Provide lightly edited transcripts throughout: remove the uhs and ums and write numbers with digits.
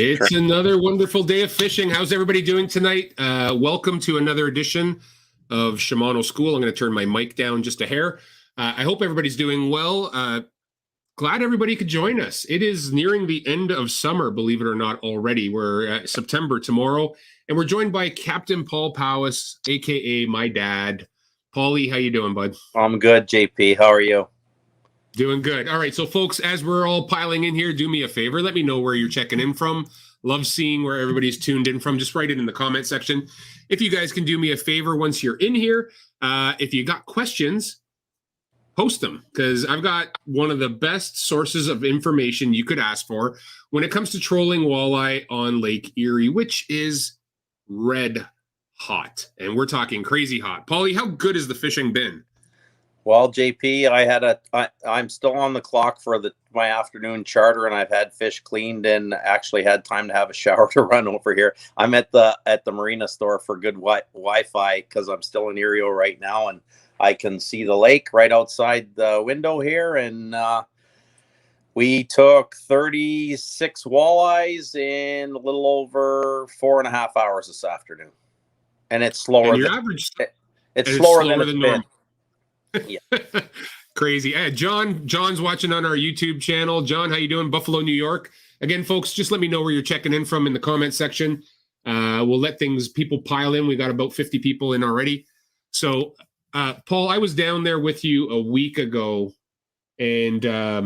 It's another wonderful day of fishing. How's everybody doing tonight? Welcome to another edition of Shimano School. I'm going to turn my mic down just a hair. I hope everybody's doing well. Glad everybody could join us. It is nearing the end of summer, believe it or not, already. We're September tomorrow, and we're joined by Captain Paul Powis, a.k.a. my dad. Paulie, how you doing, bud? I'm good, JP. How are you? Doing good. All right. So, folks, as we're all piling in here, do me a favor. Let me know where you're checking in from. Love seeing where everybody's tuned in from. Just write it in the comment section. If you guys can do me a favor once you're in here, if you got questions, post them, because I've got one of the best sources of information you could ask for when it comes to trolling walleye on Lake Erie, which is red hot. And we're talking crazy hot. Paulie, how good has the fishing been? Well, JP, I'm still on the clock for my afternoon charter, and I've had fish cleaned and actually had time to have a shower to run over here. I'm at the marina store for good Wi-Fi because I'm still in Erie right now, and I can see the lake right outside the window here. And we took 36 walleyes in a little over 4.5 hours this afternoon, and it's slower. It's slower than it's been. Yeah. Crazy. John's watching on our YouTube channel. John, how you doing? Buffalo, New York. Again, folks, just let me know where you're checking in from in the comment section. We'll let people pile in. We got about 50 people in already. So, Paul, I was down there with you a week ago, and I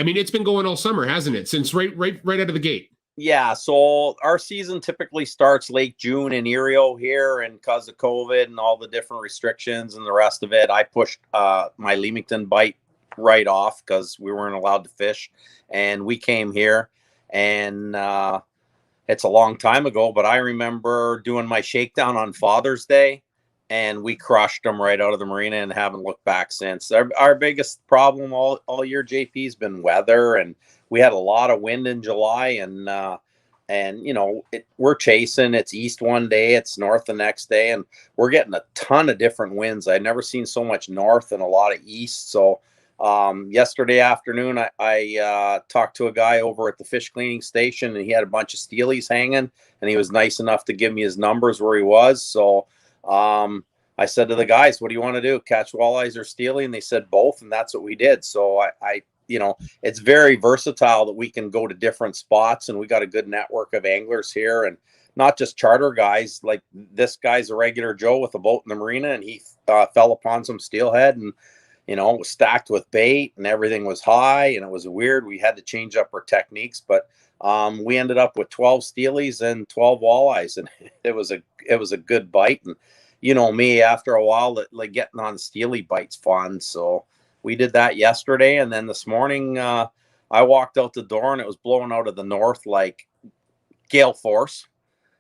mean, it's been going all summer, hasn't it? Since right out of the gate. Yeah, so our season typically starts late June in Erie here, and because of COVID and all the different restrictions and the rest of it, I pushed my Leamington bite right off because we weren't allowed to fish, and we came here, and it's a long time ago, but I remember doing my shakedown on Father's Day, and we crushed them right out of the marina and haven't looked back since. Our biggest problem all year, JP, has been weather, and we had a lot of wind in July, and you know, we're chasing. It's east one day, it's north the next day, and we're getting a ton of different winds. I've never seen so much north and a lot of east. So yesterday afternoon, I talked to a guy over at the fish cleaning station, and he had a bunch of steelies hanging, and he was nice enough to give me his numbers where he was. So I said to the guys, what do you want to do? Catch walleyes or steely? And they said both, and that's what we did. So I you know, it's very versatile that we can go to different spots, and we got a good network of anglers here, and not just charter guys. Like this guy's a regular Joe with a boat in the marina, and he fell upon some steelhead, and you know, it was stacked with bait, and everything was high, and it was weird. We had to change up our techniques, but we ended up with 12 steelies and 12 walleyes, and it was a good bite. And you know me, after a while, that like getting on steely bites fun, so we did that yesterday. And then this morning, I walked out the door, and it was blowing out of the north like gale force.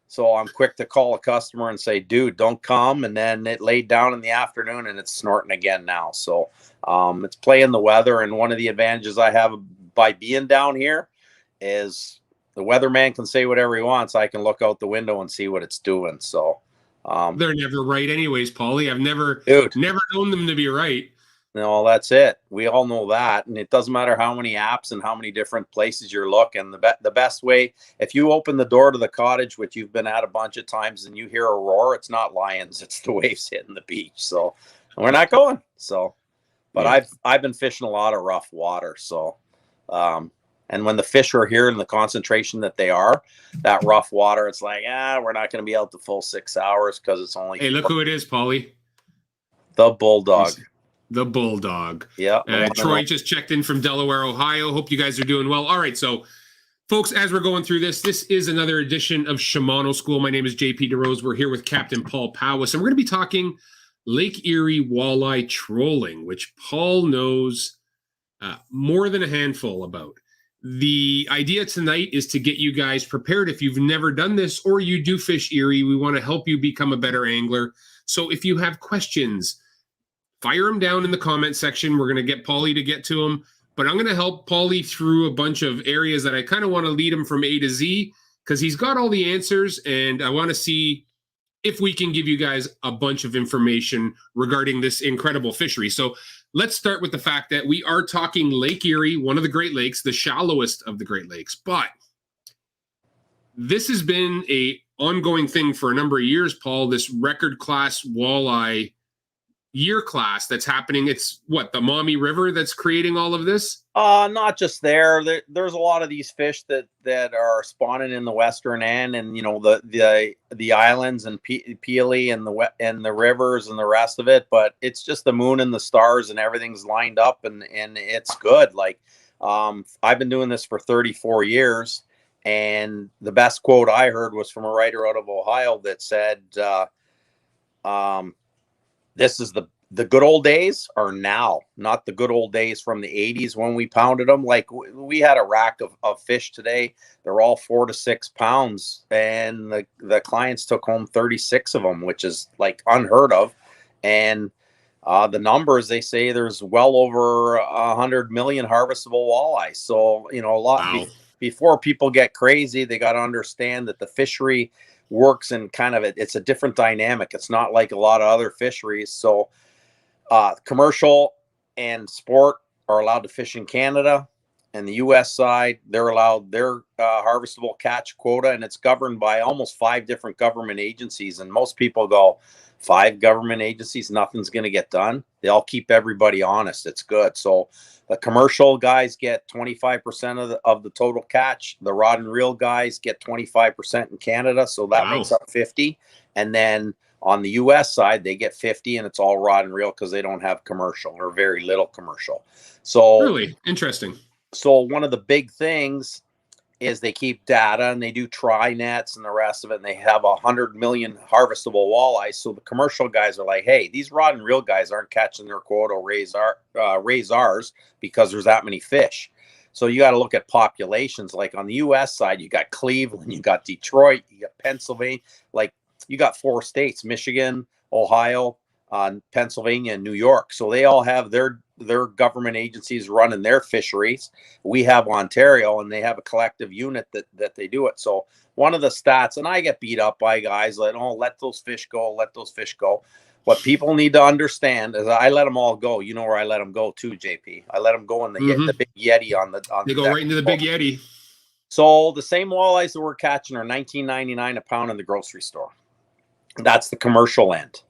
So I'm quick to call a customer and say, dude, don't come. And then it laid down in the afternoon, and it's snorting again now. So it's playing the weather. And one of the advantages I have by being down here is the weatherman can say whatever he wants. I can look out the window and see what it's doing. So they're never right anyways, Paulie. I've never known them to be right. No, that's it. We all know that. And it doesn't matter how many apps and how many different places you're looking. The best way, if you open the door to the cottage, which you've been at a bunch of times, and you hear a roar, it's not lions, it's the waves hitting the beach. So we're not going. So, but yeah. I've been fishing a lot of rough water. So, and when the fish are here in the concentration that they are, that rough water, it's like, we're not going to be out the full 6 hours because it's only. Hey, look who it is, Paulie. The Bulldog. The Bulldog. Yeah. Troy just checked in from Delaware, Ohio. Hope you guys are doing well. All right. So, folks, as we're going through this is another edition of Shimano School. My name is JP DeRose. We're here with Captain Paul Powis, and we're going to be talking Lake Erie walleye trolling, which Paul knows more than a handful about. The idea tonight is to get you guys prepared. If you've never done this or you do fish Erie, we want to help you become a better angler. So if you have questions, fire them down in the comment section. We're going to get Paulie to get to them, but I'm going to help Paulie through a bunch of areas that I kind of want to lead him from A to Z because he's got all the answers, and I want to see if we can give you guys a bunch of information regarding this incredible fishery. So let's start with the fact that we are talking Lake Erie, one of the Great Lakes, the shallowest of the Great Lakes. But this has been a ongoing thing for a number of years, Paul, this record class walleye year class that's happening. It's what, the Maumee River that's creating all of this? Not just there. There's a lot of these fish that are spawning in the western end, and the islands and Peely and the rivers and the rest of it. But it's just the moon and the stars and everything's lined up, and it's good. Like, I've been doing this for 34 years, and the best quote I heard was from a writer out of Ohio that said, this is the good old days are now, not the good old days from the 80s when we pounded them. Like, we had a rack of fish today. They're all 4 to 6 pounds, and the clients took home 36 of them, which is like unheard of. And the numbers, they say there's well over 100 million harvestable walleyes. So, a lot. Wow. Before people get crazy, they got to understand that the fishery works in kind of it's a different dynamic. It's not like a lot of other fisheries. So commercial and sport are allowed to fish in Canada, and the US side, they're allowed their harvestable catch quota, and it's governed by almost 5 different government agencies. And most people go, 5 government agencies, nothing's going to get done. They all keep everybody honest. It's good. So the commercial guys get 25% of the total catch. The rod and reel guys get 25% in Canada. So that makes up 50. And then on the US side, they get 50, and it's all rod and reel because they don't have commercial or very little commercial. So really interesting. So one of the big things is they keep data, and they do try nets and the rest of it, and they have 100 million harvestable walleyes. So the commercial guys are like, hey, these rod and reel guys aren't catching their quota, raise ours because there's that many fish. So you got to look at populations. Like on the US side, you got Cleveland, you got Detroit, you got Pennsylvania. Like, you got 4 states, Michigan, Ohio, Pennsylvania, and New York. So they all have their government agencies running their fisheries. We have Ontario, and they have a collective unit that they do it. So one of the stats, and I get beat up by guys like, oh, let those fish go, let those fish go. What people need to understand is I let them all go. You know where I let them go too, JP. I let them go in the big Yeti on They go right into the big Yeti. So the same walleyes that we're catching are $19.99 a pound in the grocery store. That's the commercial end.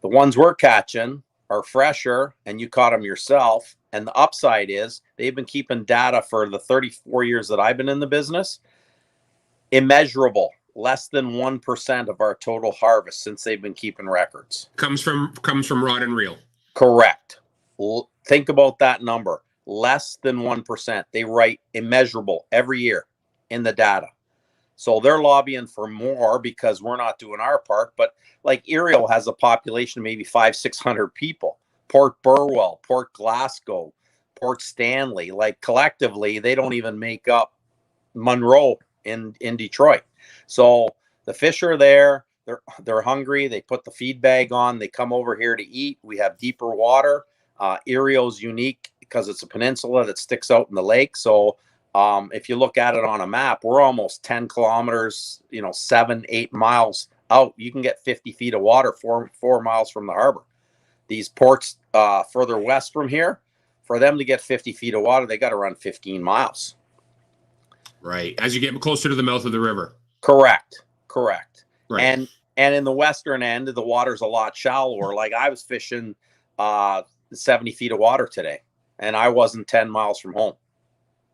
The ones we're catching are fresher, and you caught them yourself. And the upside is they've been keeping data for the 34 years that I've been in the business. Immeasurable, less than 1% of our total harvest since they've been keeping records. Comes from rod and reel. Correct. Think about that number. Less than 1%. They write immeasurable every year in the data. So they're lobbying for more because we're not doing our part. But like Erie has a population of maybe 500-600 people. Port Burwell, Port Glasgow, Port Stanley, like collectively, they don't even make up Monroe in Detroit. So the fish are there. They're hungry. They put the feed bag on. They come over here to eat. We have deeper water. Erie's unique because it's a peninsula that sticks out in the lake. So if you look at it on a map, we're almost 10 kilometers, 7-8 miles out. You can get 50 feet of water 4 miles from the harbor. These ports further west from here, for them to get 50 feet of water, they got to run 15 miles. Right. As you get closer to the mouth of the river. Correct. Right. And in the western end, the water's a lot shallower. Like, I was fishing 70 feet of water today, and I wasn't 10 miles from home.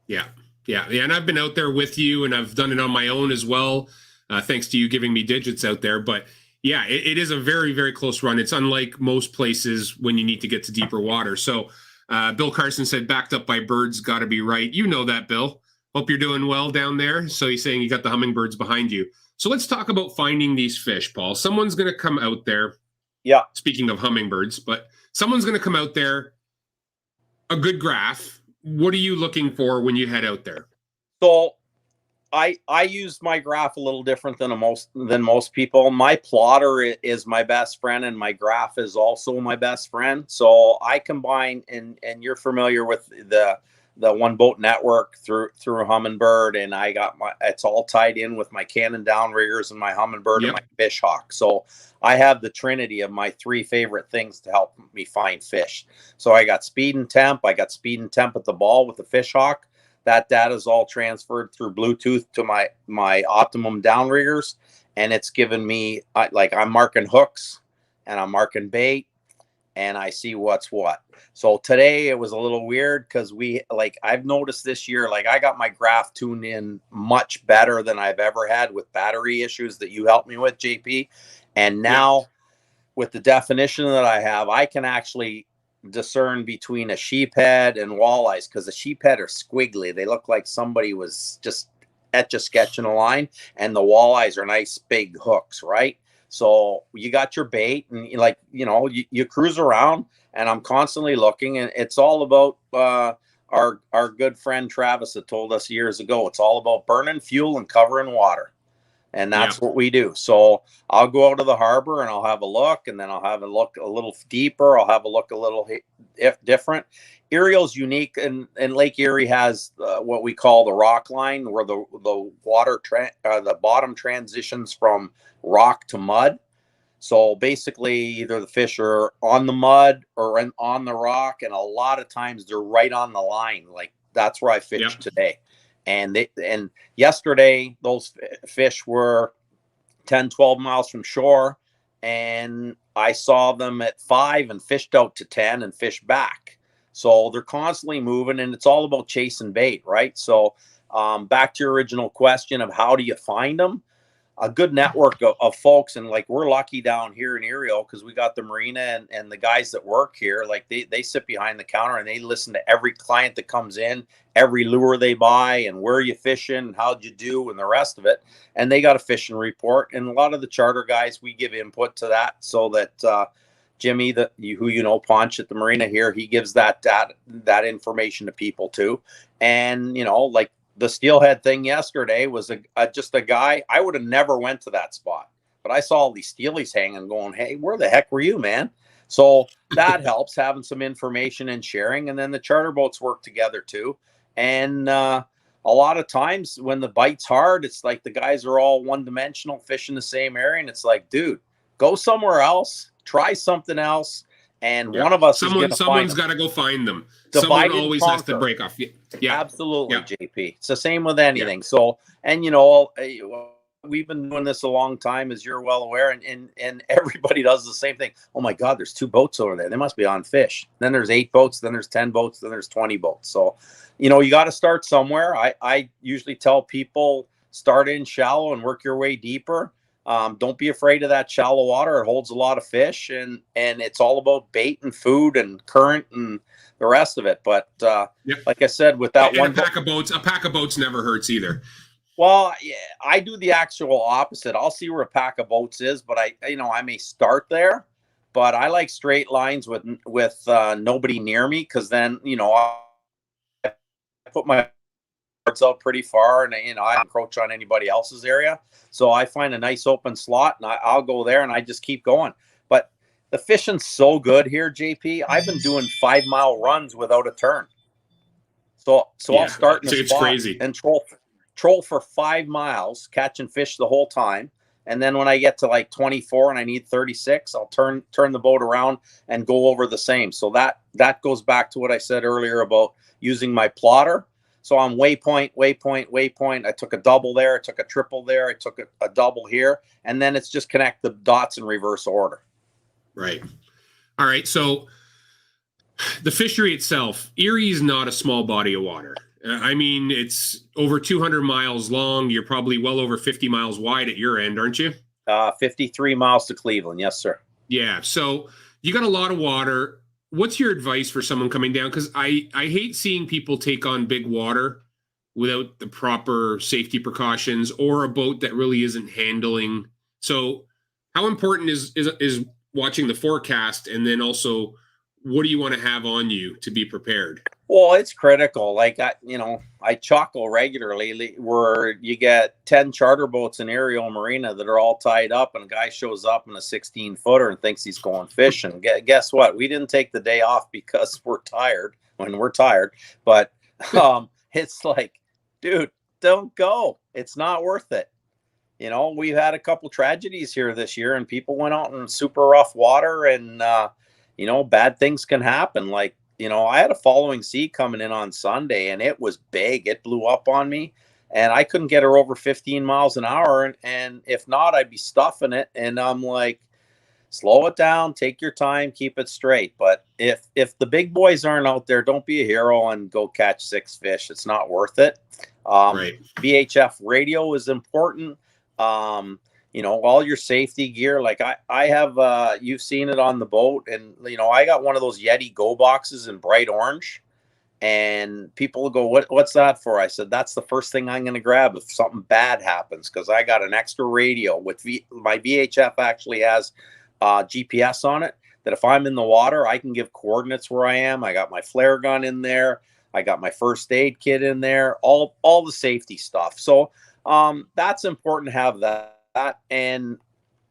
Yeah. And I've been out there with you, and I've done it on my own as well, thanks to you giving me digits out there. But yeah, it is a very, very close run. It's unlike most places when you need to get to deeper water. So Bill Carson said, backed up by birds, got to be right. You know that, Bill. Hope you're doing well down there. So he's saying you got the hummingbirds behind you. So let's talk about finding these fish, Paul. Someone's going to come out there. Yeah. Speaking of hummingbirds, but someone's going to come out there, a good graph. What are you looking for when you head out there? So I use my graph a little different than most people. My plotter is my best friend, and my graph is also my best friend. So I combine, and you're familiar with the One Boat Network through Humminbird, and it's all tied in with my Canon downriggers and my Humminbird and my fish hawk. So I have the trinity of my 3 favorite things to help me find fish. So I got speed and temp. I got speed and temp at the ball with the fish hawk. That data is all transferred through Bluetooth to my Optimum downriggers, and it's given me like I'm marking hooks and I'm marking bait, and I see what's what. So today it was a little weird because I've noticed this year, like I got my graph tuned in much better than I've ever had with battery issues that you helped me with, JP. And now with the definition that I have, I can actually discern between a sheephead and walleyes, because the sheephead are squiggly. They look like somebody was just etch-a-sketching a line, and the walleyes are nice big hooks, right? So you got your bait, and you cruise around, and I'm constantly looking, and it's all about our good friend Travis that told us years ago. It's all about burning fuel and covering water. And that's what we do. So I'll go out to the harbor and I'll have a look, and then I'll have a look a little deeper. I'll have a look a little different. Erie's unique, and Lake Erie has what we call the rock line, where the water the bottom transitions from rock to mud. So basically, either the fish are on the mud or on the rock, and a lot of times they're right on the line. Like that's where I fished today. And yesterday, those fish were 10, 12 miles from shore, and I saw them at 5 and fished out to 10 and fished back. So they're constantly moving, and it's all about chasing bait, right? So back to your original question of how do you find them? A good network of folks, and like we're lucky down here in Erie because we got the marina and the guys that work here, like they sit behind the counter and they listen to every client that comes in, every lure they buy, and where you fishing and how'd you do and the rest of it. And they got a fishing report, and a lot of the charter guys, we give input to that, so that Jimmy, Ponch at the marina here, he gives that information to people too. And like the steelhead thing yesterday was just a guy. I would have never went to that spot, but I saw all these steelies hanging, going, "Hey, where the heck were you, man?" So that helps, having some information and sharing. And then the charter boats work together too. And a lot of times when the bite's hard, it's like the guys are all one-dimensional, fishing the same area, and it's like, dude, go somewhere else, try something else. And one of us someone's got to go find them. Divide Someone always has to break off. Yeah, absolutely, JP. It's the same with anything. Yeah. So, and we've been doing this a long time, as you're well aware, and everybody does the same thing. Oh my God, there's 2 boats over there. They must be on fish. Then there's 8 boats. Then there's 10 boats. Then there's 20 boats. So, you got to start somewhere. I usually tell people start in shallow and work your way deeper. Don't be afraid of that shallow water. It holds a lot of fish, and it's all about bait and food and current and the rest of it. But like I said, with that a pack of boats never hurts either. Well, yeah, I do the actual opposite. I'll see where a pack of boats is, but I may start there. But I like straight lines with nobody near me, because then I put my out pretty far, and I encroach on anybody else's area. So I find a nice open slot, and I'll go there, and I just keep going. But the fishing's so good here, JP. I've been doing 5-mile runs without a turn. So I'll start in the spot crazy. And troll for 5 miles, catching fish the whole time. And then when I get to like 24 and I need 36, I'll turn the boat around and go over the same. So that goes back to what I said earlier about using my plotter. So I'm waypoint. I took a double there. I took a triple there. I took a double here. And then it's just connect the dots in reverse order. Right. All right. So the fishery itself, Erie is not a small body of water. I mean, it's over 200 miles long. You're probably well over 50 miles wide at your end, aren't you? 53 miles to Cleveland. Yes, sir. Yeah. So you got a lot of water. What's your advice for someone coming down? Because I hate seeing people take on big water without the proper safety precautions, or a boat that really isn't handling. So how important is watching the forecast, and then also what do you want to have on you to be prepared? Well, it's critical. Like, I chuckle regularly where you get 10 charter boats in Ariel Marina that are all tied up, and a guy shows up in a 16-footer and thinks he's going fishing. Guess what? We didn't take the day off because we're tired when we're tired. But it's like, dude, don't go. It's not worth it. We've had a couple tragedies here this year, and people went out in super rough water, and, bad things can happen. Like, I had a following sea coming in on Sunday, and it was big. It blew up on me, and I couldn't get her over 15 miles an hour. And if not, I'd be stuffing it. And I'm like, slow it down, take your time, keep it straight. But if the big boys aren't out there, don't be a hero and go catch 6 fish. It's not worth it. Right. VHF radio is important. All your safety gear. Like I have, you've seen it on the boat, and I got one of those Yeti Go boxes in bright orange, and people will go, what's that for? I said, that's the first thing I'm going to grab if something bad happens, because I got an extra radio with my VHF actually has GPS on it, that if I'm in the water, I can give coordinates where I am. I got my flare gun in there. I got my first aid kit in there, all the safety stuff. So that's important to have that. And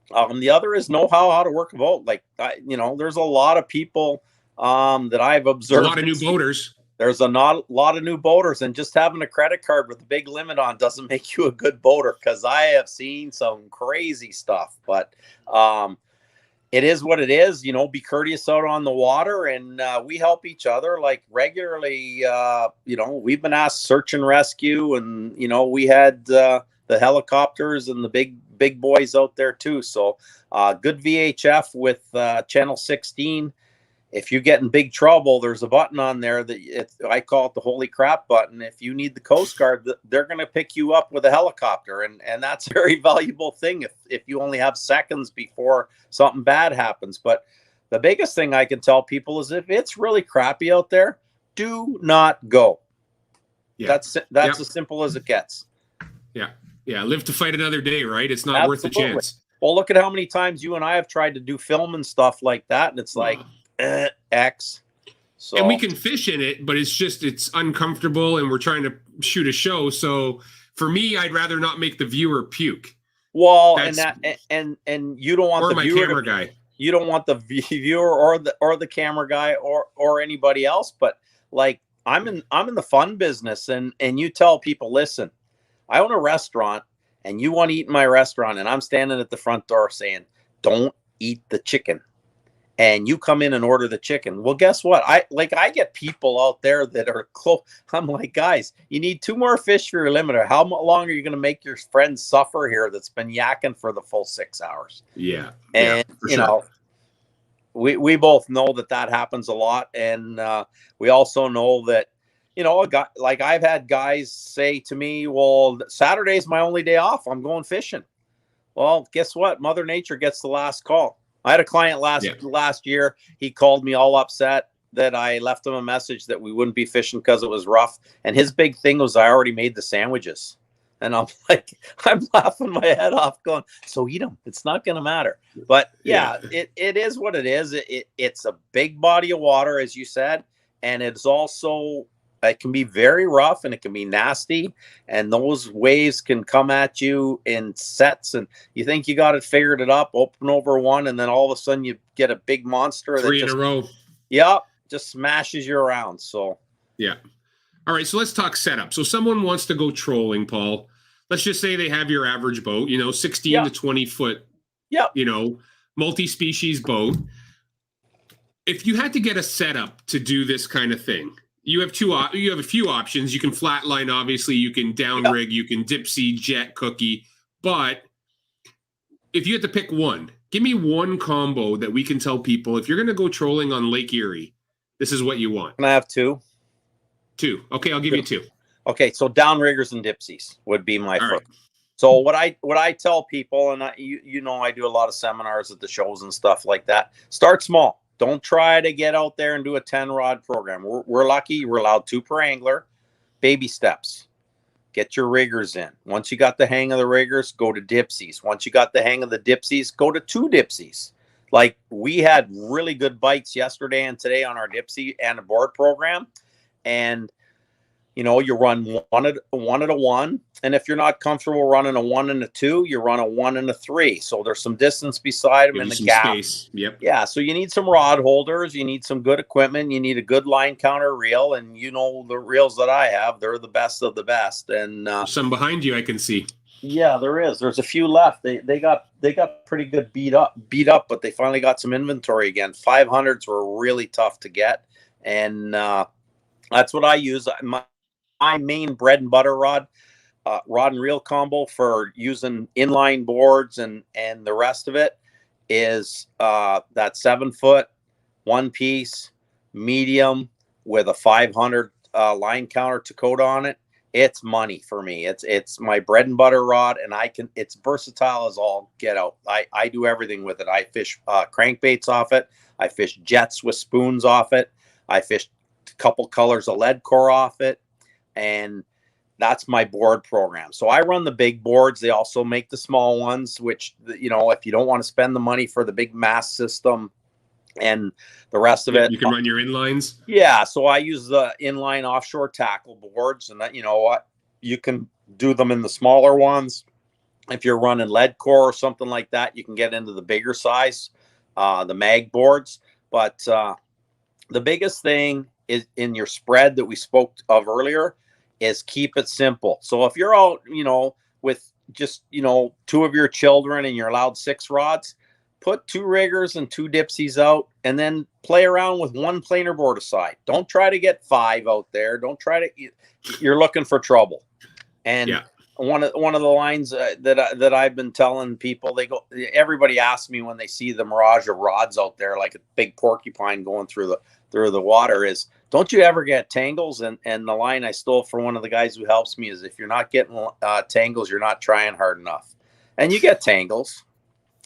the other is know how to work a boat. Like, there's a lot of people that I've observed. A lot of new boaters. There's a lot of new boaters, and just having a credit card with a big limit on doesn't make you a good boater, because I have seen some crazy stuff. But it is what it is. Be courteous out on the water, and we help each other like regularly. We've been asked search and rescue, and we had the helicopters and the big boys out there too. So good VHF with channel 16. If you get in big trouble, there's a button on there that I call it the holy crap button. If you need the Coast Guard, they're going to pick you up with a helicopter. And that's a very valuable thing if you only have seconds before something bad happens. But the biggest thing I can tell people is if it's really crappy out there, do not go. Yeah. That's as simple as it gets. Yeah. Yeah. Live to fight another day, right? It's not worth the chance. Well, look at how many times you and I have tried to do film and stuff like that. And it's like, X. So, and we can fish in it, but it's uncomfortable, and we're trying to shoot a show. So for me, I'd rather not make the viewer puke. Well, and you don't want or the my viewer camera guy. You don't want the viewer or the camera guy or anybody else. But like I'm in the fun business, and you tell people, listen, I own a restaurant, and you want to eat in my restaurant, and I'm standing at the front door saying, don't eat the chicken. And you come in and order the chicken. Well, guess what? I get people out there that are close. I'm like, guys, you need 2 more fish for your limiter. How long are you going to make your friends suffer here that's been yakking for the full 6 hours? Yeah. And, we both know that happens a lot. And we also know that, I've had guys say to me, well, Saturday's my only day off. I'm going fishing. Well, guess what? Mother Nature gets the last call. I had a client last year. He called me all upset that I left him a message that we wouldn't be fishing because it was rough. And his big thing was I already made the sandwiches. And I'm like, I'm laughing my head off going, so eat them. It's not going to matter. But it is what it is. It's a big body of water, as you said. And it's also, it can be very rough, and it can be nasty, and those waves can come at you in sets, and you think you got it figured it up, open over one, and then all of a sudden you get a big monster 3 in a row. Yeah, just smashes you around. So yeah. All right, so let's talk setup. So someone wants to go trolling, Paul. Let's just say they have your average boat, 16 to 20 foot, multi-species boat. If you had to get a setup to do this kind of thing, you have a few options. You can flatline, obviously. You can downrig. You can dip sea, jet, cookie. But if you had to pick one, give me one combo that we can tell people if you're going to go trolling on Lake Erie, this is what you want. Can I have 2? 2. Okay, I'll give you 2. Okay, so downriggers and dipsies would be my first. Right. So what I tell people, and I do a lot of seminars at the shows and stuff like that. Start small. Don't try to get out there and do a 10-rod program. We're lucky. We're allowed 2 per angler. Baby steps. Get your riggers in. Once you got the hang of the riggers, go to dipsies. Once you got the hang of the dipsies, go to 2 dipsies. Like, we had really good bites yesterday and today on our dipsy and a board program. And you run one at a 1, and if you're not comfortable running a 1 and a 2, you run a 1 and a 3. So there's some distance beside them in the gap. Space. Yep. Yeah. So you need some rod holders. You need some good equipment. You need a good line counter reel, and the reels that I have, they're the best of the best. And some behind you, I can see. Yeah, there is. There's a few left. They got pretty good beat up, but they finally got some inventory again. 500s were really tough to get. And that's what I use. My main bread and butter rod and reel combo for using inline boards and the rest of it is that 7 foot, one piece, medium with a 500 line counter Dakota on it. It's money for me. It's my bread and butter rod, and it's versatile as all get out. I do everything with it. I fish crankbaits off it. I fish jets with spoons off it. I fish a couple colors of lead core off it. And that's my board program. So I run the big boards. They also make the small ones, which, if you don't want to spend the money for the big mast system and the rest of it, you can run your inlines. Yeah. So I use the inline offshore tackle boards, and that, you can do them in the smaller ones. If you're running lead core or something like that, you can get into the bigger size, the mag boards. But the biggest thing is in your spread that we spoke of earlier is keep it simple. So if you're out, with just, 2 of your children and you're allowed 6 rods, put 2 riggers and 2 dipsies out, and then play around with 1 planer board aside. Don't try to get 5 out there. Don't try to, you're looking for trouble. And one of the lines that I've been telling people, everybody asks me when they see the mirage of rods out there, like a big porcupine going through the water, is, don't you ever get tangles? And the line I stole from one of the guys who helps me is, if you're not getting tangles, you're not trying hard enough. And you get tangles.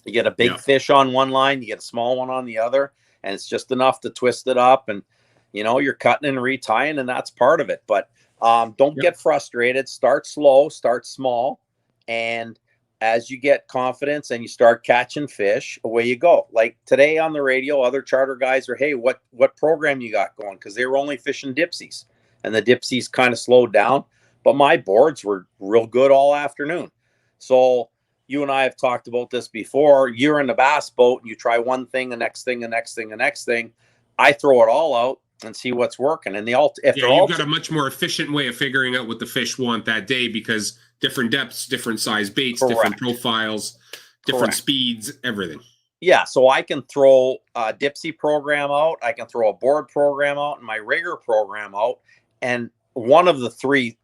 You get a big fish on one line, you get a small one on the other, and it's just enough to twist it up, and you're cutting and retying, and that's part of it. But don't get frustrated. Start slow, start small, and as you get confidence and you start catching fish, away you go. Like today on the radio, other charter guys are, hey, what program you got going? Because they were only fishing dipsies, and the dipsies kind of slowed down, but my boards were real good all afternoon. So you and I have talked about this before. You're in the bass boat and you try one thing, the next thing, the next thing, the next thing. I throw it all out and see what's working. And you've got a much more efficient way of figuring out what the fish want that day, because different depths, different size baits, different profiles, different speeds, everything. Yeah, so I can throw a dipsy program out, I can throw a board program out, and my rigger program out, and one of the 3,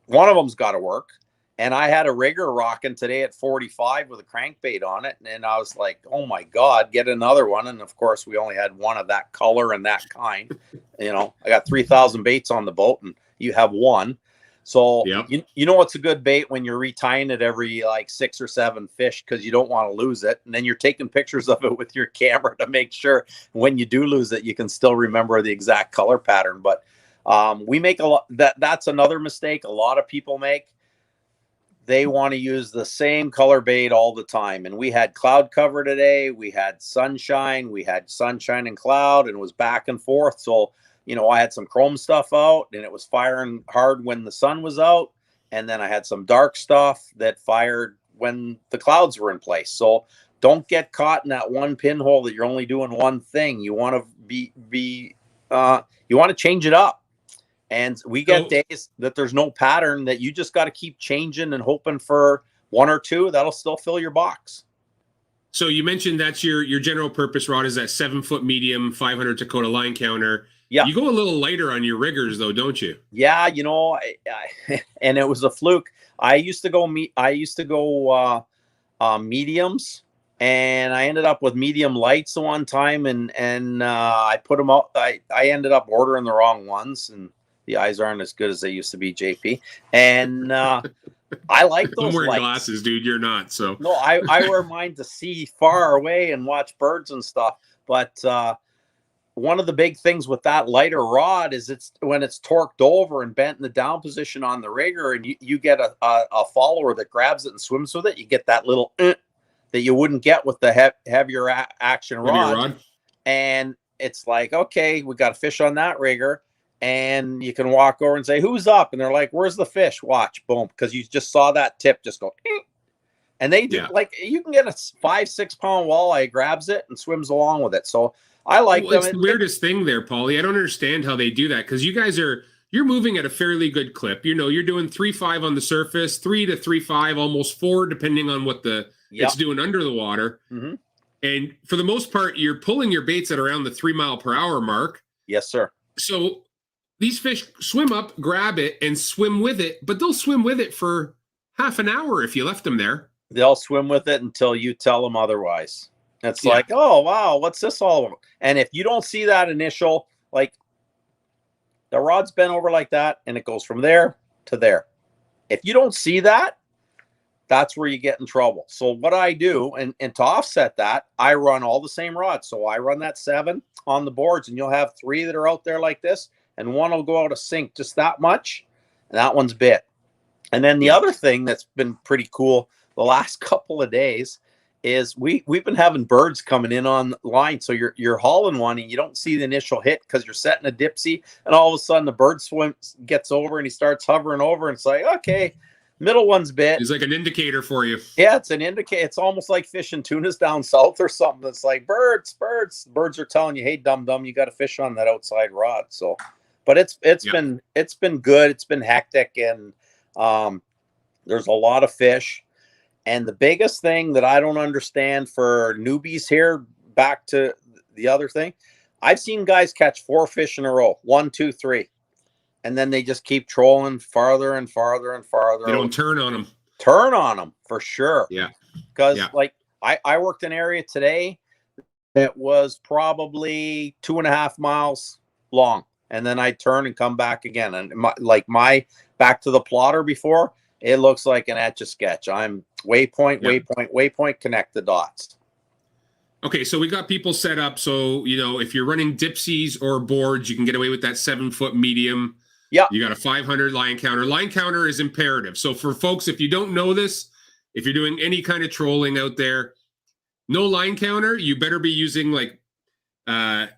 one of them's got to work. And I had a rigger rocking today at 45 with a crankbait on it. And I was like, oh my God, get another one. And of course, we only had one of that color and that kind. I got 3,000 baits on the boat, and you have one. So, it's a good bait when you're retying it every 6 or 7 fish, because you don't want to lose it. And then you're taking pictures of it with your camera to make sure when you do lose it, you can still remember the exact color pattern. But we make a lot. That's another mistake a lot of people make. They want to use the same color bait all the time. And we had cloud cover today. We had sunshine and cloud, and it was back and forth. So, I had some chrome stuff out, and it was firing hard when the sun was out. And then I had some dark stuff that fired when the clouds were in place. So don't get caught in that one pinhole that you're only doing one thing. You want to you want to change it up. And we get days that there's no pattern, that you just got to keep changing and hoping for 1 or 2 that'll still fill your box. So you mentioned that's your general purpose rod is that 7 foot medium 500 Dakota line counter. Yeah, you go a little lighter on your riggers though, don't you? Yeah, and it was a fluke. I used to go mediums, and I ended up with medium lights one time, and I put them out. I ended up ordering the wrong ones, and the eyes aren't as good as they used to be, JP. And I like those. I'm wearing lights. Glasses, dude. You're not. So no, I wear mine to see far away and watch birds and stuff. But one of the big things with that lighter rod is when it's torqued over and bent in the down position on the rigger, and you get a follower that grabs it and swims with it. You get that little that you wouldn't get with the heavier action rod. And it's like, okay, we got a fish on that rigger. And you can walk over and say, who's up? And they're like, where's the fish? Watch, boom. Because you just saw that tip just go. And they do, you can get a 5-6 pound walleye, grabs it and swims along with it. So I like them. It's the weirdest thing there, Paulie. I don't understand how they do that, because you guys you're moving at a fairly good clip. You're doing 3.5 on the surface, 3 to 3.5, almost 4, depending on what it's doing under the water. Mm-hmm. And for the most part, you're pulling your baits at around the 3 mile per hour mark. Yes, sir. So these fish swim up, grab it, and swim with it, but they'll swim with it for half an hour if you left them there. They'll swim with it until you tell them otherwise. It's Yeah. like, oh, wow, what's this all about? And if you don't see that initial, like the rod's bent over like that, and it goes from there to there. If you don't see that, that's where you get in trouble. So what I do, and to offset that, I run all the same rods. So I run that 7 on the boards, and you'll have 3 that are out there like this, and one will go out of sync just that much, and that one's bit. And then the other thing that's been pretty cool the last couple of days is we've been having birds coming in on the line. So you're hauling one and you don't see the initial hit because you're setting a dipsy, and all of a sudden the bird gets over and he starts hovering over, and it's like, okay, middle one's bit. It's like an indicator for you. Yeah, it's an indicator. It's almost like fishing tunas down south or something. It's like birds. Birds are telling you, hey, dum you got to fish on that outside rod. So, but it's been good. It's been hectic, and there's a lot of fish. And the biggest thing that I don't understand for newbies here, back to the other thing, I've seen guys catch 4 fish in a row, 1, 2, 3, and then they just keep trolling farther and farther and farther. They don't turn on them. Turn on them for sure. Yeah. Because like I worked an area today that was probably 2.5 miles long, and then I turn and come back again. And my back to the plotter before, it looks like an Etch-a-Sketch. I'm waypoint, connect the dots. Okay, so we got people set up. So, if you're running dipsies or boards, you can get away with that 7-foot medium. Yeah. You got a 500 line counter. Line counter is imperative. So for folks, if you don't know this, if you're doing any kind of trolling out there, no line counter, you better be using like a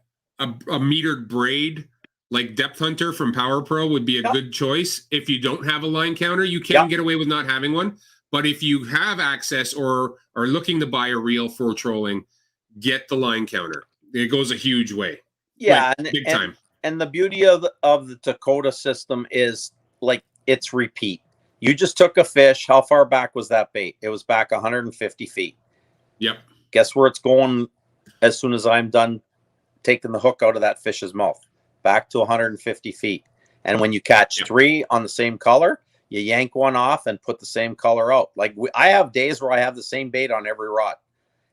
metered braid. Like Depth Hunter from Power Pro would be a good choice. If you don't have a line counter, you can get away with not having one. But if you have access or are looking to buy a reel for trolling, get the line counter. It goes a huge way. Yeah, like, big time. And the beauty of the Dakota system is like it's repeat. You just took a fish. How far back was that bait? It was back 150 feet. Yep. Guess where it's going as soon as I'm done taking the hook out of that fish's mouth? Back to 150 feet. And when you catch 3 on the same color, you yank one off and put the same color out. Like I have days where I have the same bait on every rod,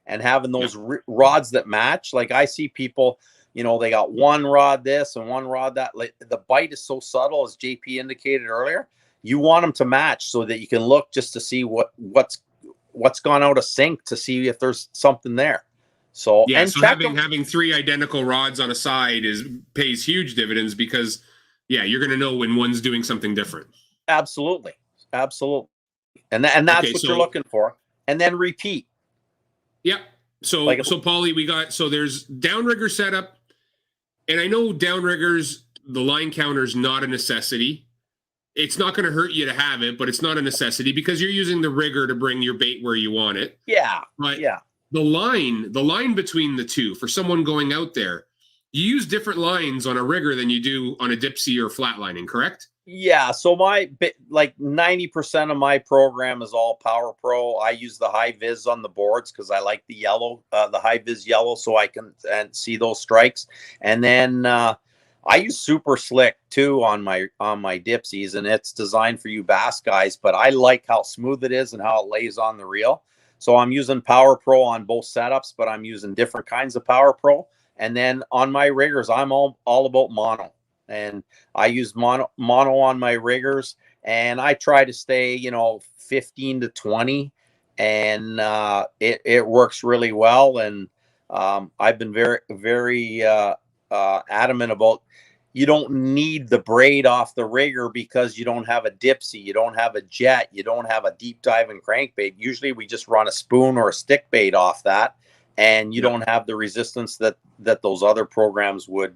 and having those rods that match. Like I see people, they got one rod this and one rod that. Like, the bite is so subtle, as JP indicated earlier. You want them to match so that you can look just to see what's gone out of sync, to see if there's something there. So having 3 identical rods on a side pays huge dividends, because you're going to know when one's doing something different. Absolutely. And that's what you're looking for. And then repeat. Yep. So Paulie, there's downrigger setup, and I know downriggers, the line counter is not a necessity. It's not going to hurt you to have it, but it's not a necessity because you're using the rigger to bring your bait where you want it. Yeah. But the line between the two, for someone going out there, you use different lines on a rigger than you do on a dipsy or flatlining, correct? Yeah. So my 90% of my program is all Power Pro. I use the high vis on the boards because I like the yellow, the high vis yellow, so I can see those strikes. And then I use Super Slick too on my dipsies, and it's designed for you bass guys. But I like how smooth it is and how it lays on the reel. So I'm using Power Pro on both setups, but I'm using different kinds of Power Pro. And then on my riggers, I'm all about mono. And I use mono on my riggers, and I try to stay, 15 to 20, and it works really well. And I've been very, very adamant about, you don't need the braid off the rigger because you don't have a dipsy, you don't have a jet, you don't have a deep diving crankbait. Usually we just run a spoon or a stick bait off that, and you don't have the resistance that those other programs would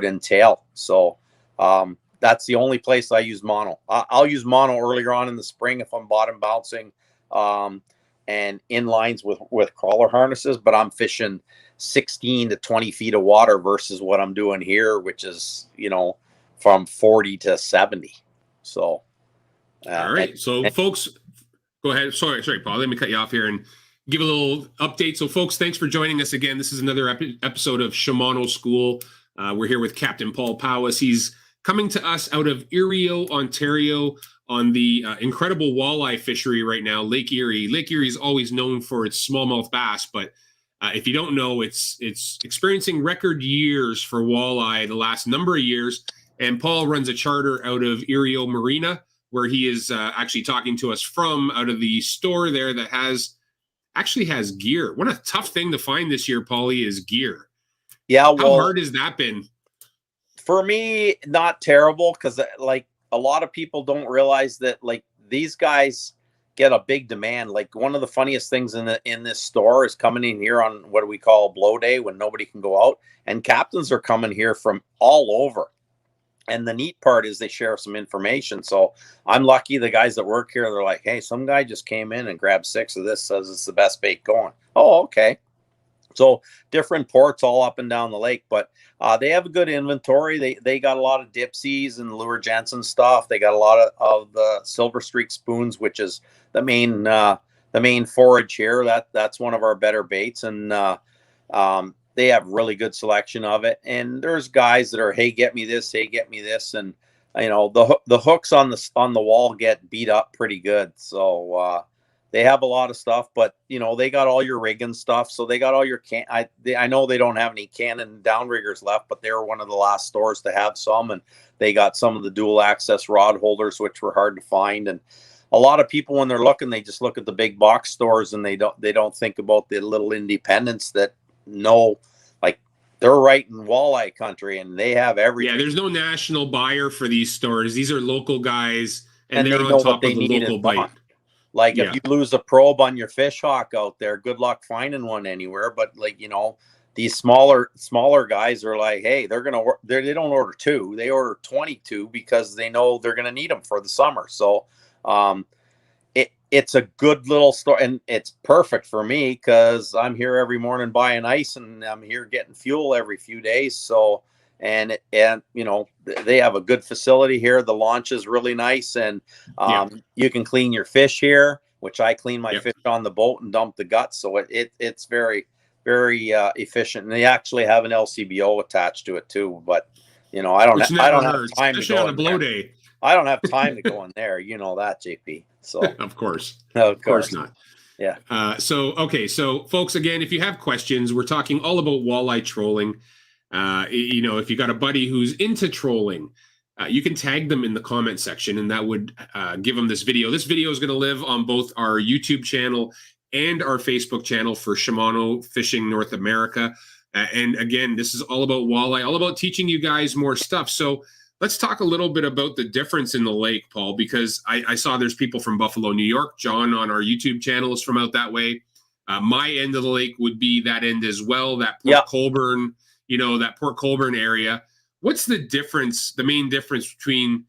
entail. So that's the only place I use mono. I'll use mono earlier on in the spring if I'm bottom bouncing and in lines with crawler harnesses, but I'm fishing 16 to 20 feet of water versus what I'm doing here, which is, from 40 to 70. So, all right. Folks, go ahead. Sorry, Paul, let me cut you off here and give a little update. So folks, thanks for joining us again. This is another episode of Shimano School. We're here with Captain Paul Powis. He's coming to us out of Erie, Ontario, on the incredible walleye fishery right now, Lake Erie. Lake Erie is always known for its smallmouth bass, but if you don't know, it's experiencing record years for walleye the last number of years. And Paul runs a charter out of Erie Marina, where he is actually talking to us from out of the store there that actually has gear. What a tough thing to find this year, Paulie, is gear. Yeah, how hard has that been? For me, not terrible, because like a lot of people don't realize that like these guys get a big demand. Like one of the funniest things in this store is coming in here on what we call blow day, when nobody can go out, and captains are coming here from all over. And the neat part is they share some information. So I'm lucky the guys that work here, they're like, hey, some guy just came in and grabbed 6 of this, says it's the best bait going. Oh, okay. So different ports all up and down the lake, but they have a good inventory. They got a lot of Dipsies and Lure Jensen stuff. They got a lot of the Silver Streak spoons, which is the main forage here. That's one of our better baits, and they have really good selection of it. And there's guys that are, hey, get me this, hey, get me this, and you know the hooks on the wall get beat up pretty good. So they have a lot of stuff, but you know they got all your rigging stuff. So they got all your I know they don't have any Cannon downriggers left, but they were one of the last stores to have some, and they got some of the dual access rod holders, which were hard to find. And a lot of people, when they're looking, they just look at the big box stores, and they don't think about the little independents that know, like, they're right in walleye country and they have everything. Yeah, there's no national buyer for these stores. These are local guys, and they're they on top of the local bite. Like, if you lose a probe on your fish hawk out there, good luck finding one anywhere. But like, you know, these smaller guys are like, hey, they don't order 2, they order 22 because they know they're gonna need them for the summer. So it's a good little store, and it's perfect for me because I'm here every morning buying ice, and I'm here getting fuel every few days. So and you know, they have a good facility here. The launch is really nice, and you can clean your fish here, which I clean my fish on the boat and dump the guts. So it's very, very efficient, and they actually have an LCBO attached to it too. But you know, I don't have time to go on a blow day. I don't have time to go in there. You know that, JP. So of course not. Yeah. So folks, again, if you have questions, we're talking all about walleye trolling. You know, if you got a buddy who's into trolling, you can tag them in the comment section, and that would give them this video. This video is going to live on both our YouTube channel and our Facebook channel for Shimano Fishing North America. And again, this is all about walleye, all about teaching you guys more stuff. So let's talk a little bit about the difference in the lake, Paul, because I saw there's people from Buffalo, New York. John on our YouTube channel is from out that way. My end of the lake would be that end as well, that Port Colborne, you know, that Port Colborne area. What's the difference, the main difference between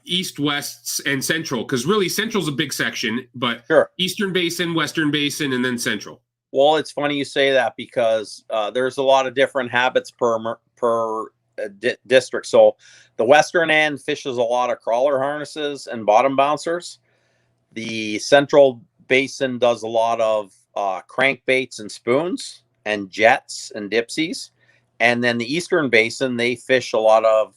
East, West, and Central? Because really, Central's a big section, but Eastern Basin, Western Basin, and then Central. Well, it's funny you say that because there's a lot of different habits per district. So the western end fishes a lot of crawler harnesses and bottom bouncers. The Central Basin does a lot of crankbaits and spoons and jets and dipsies. And then the Eastern Basin, they fish a lot of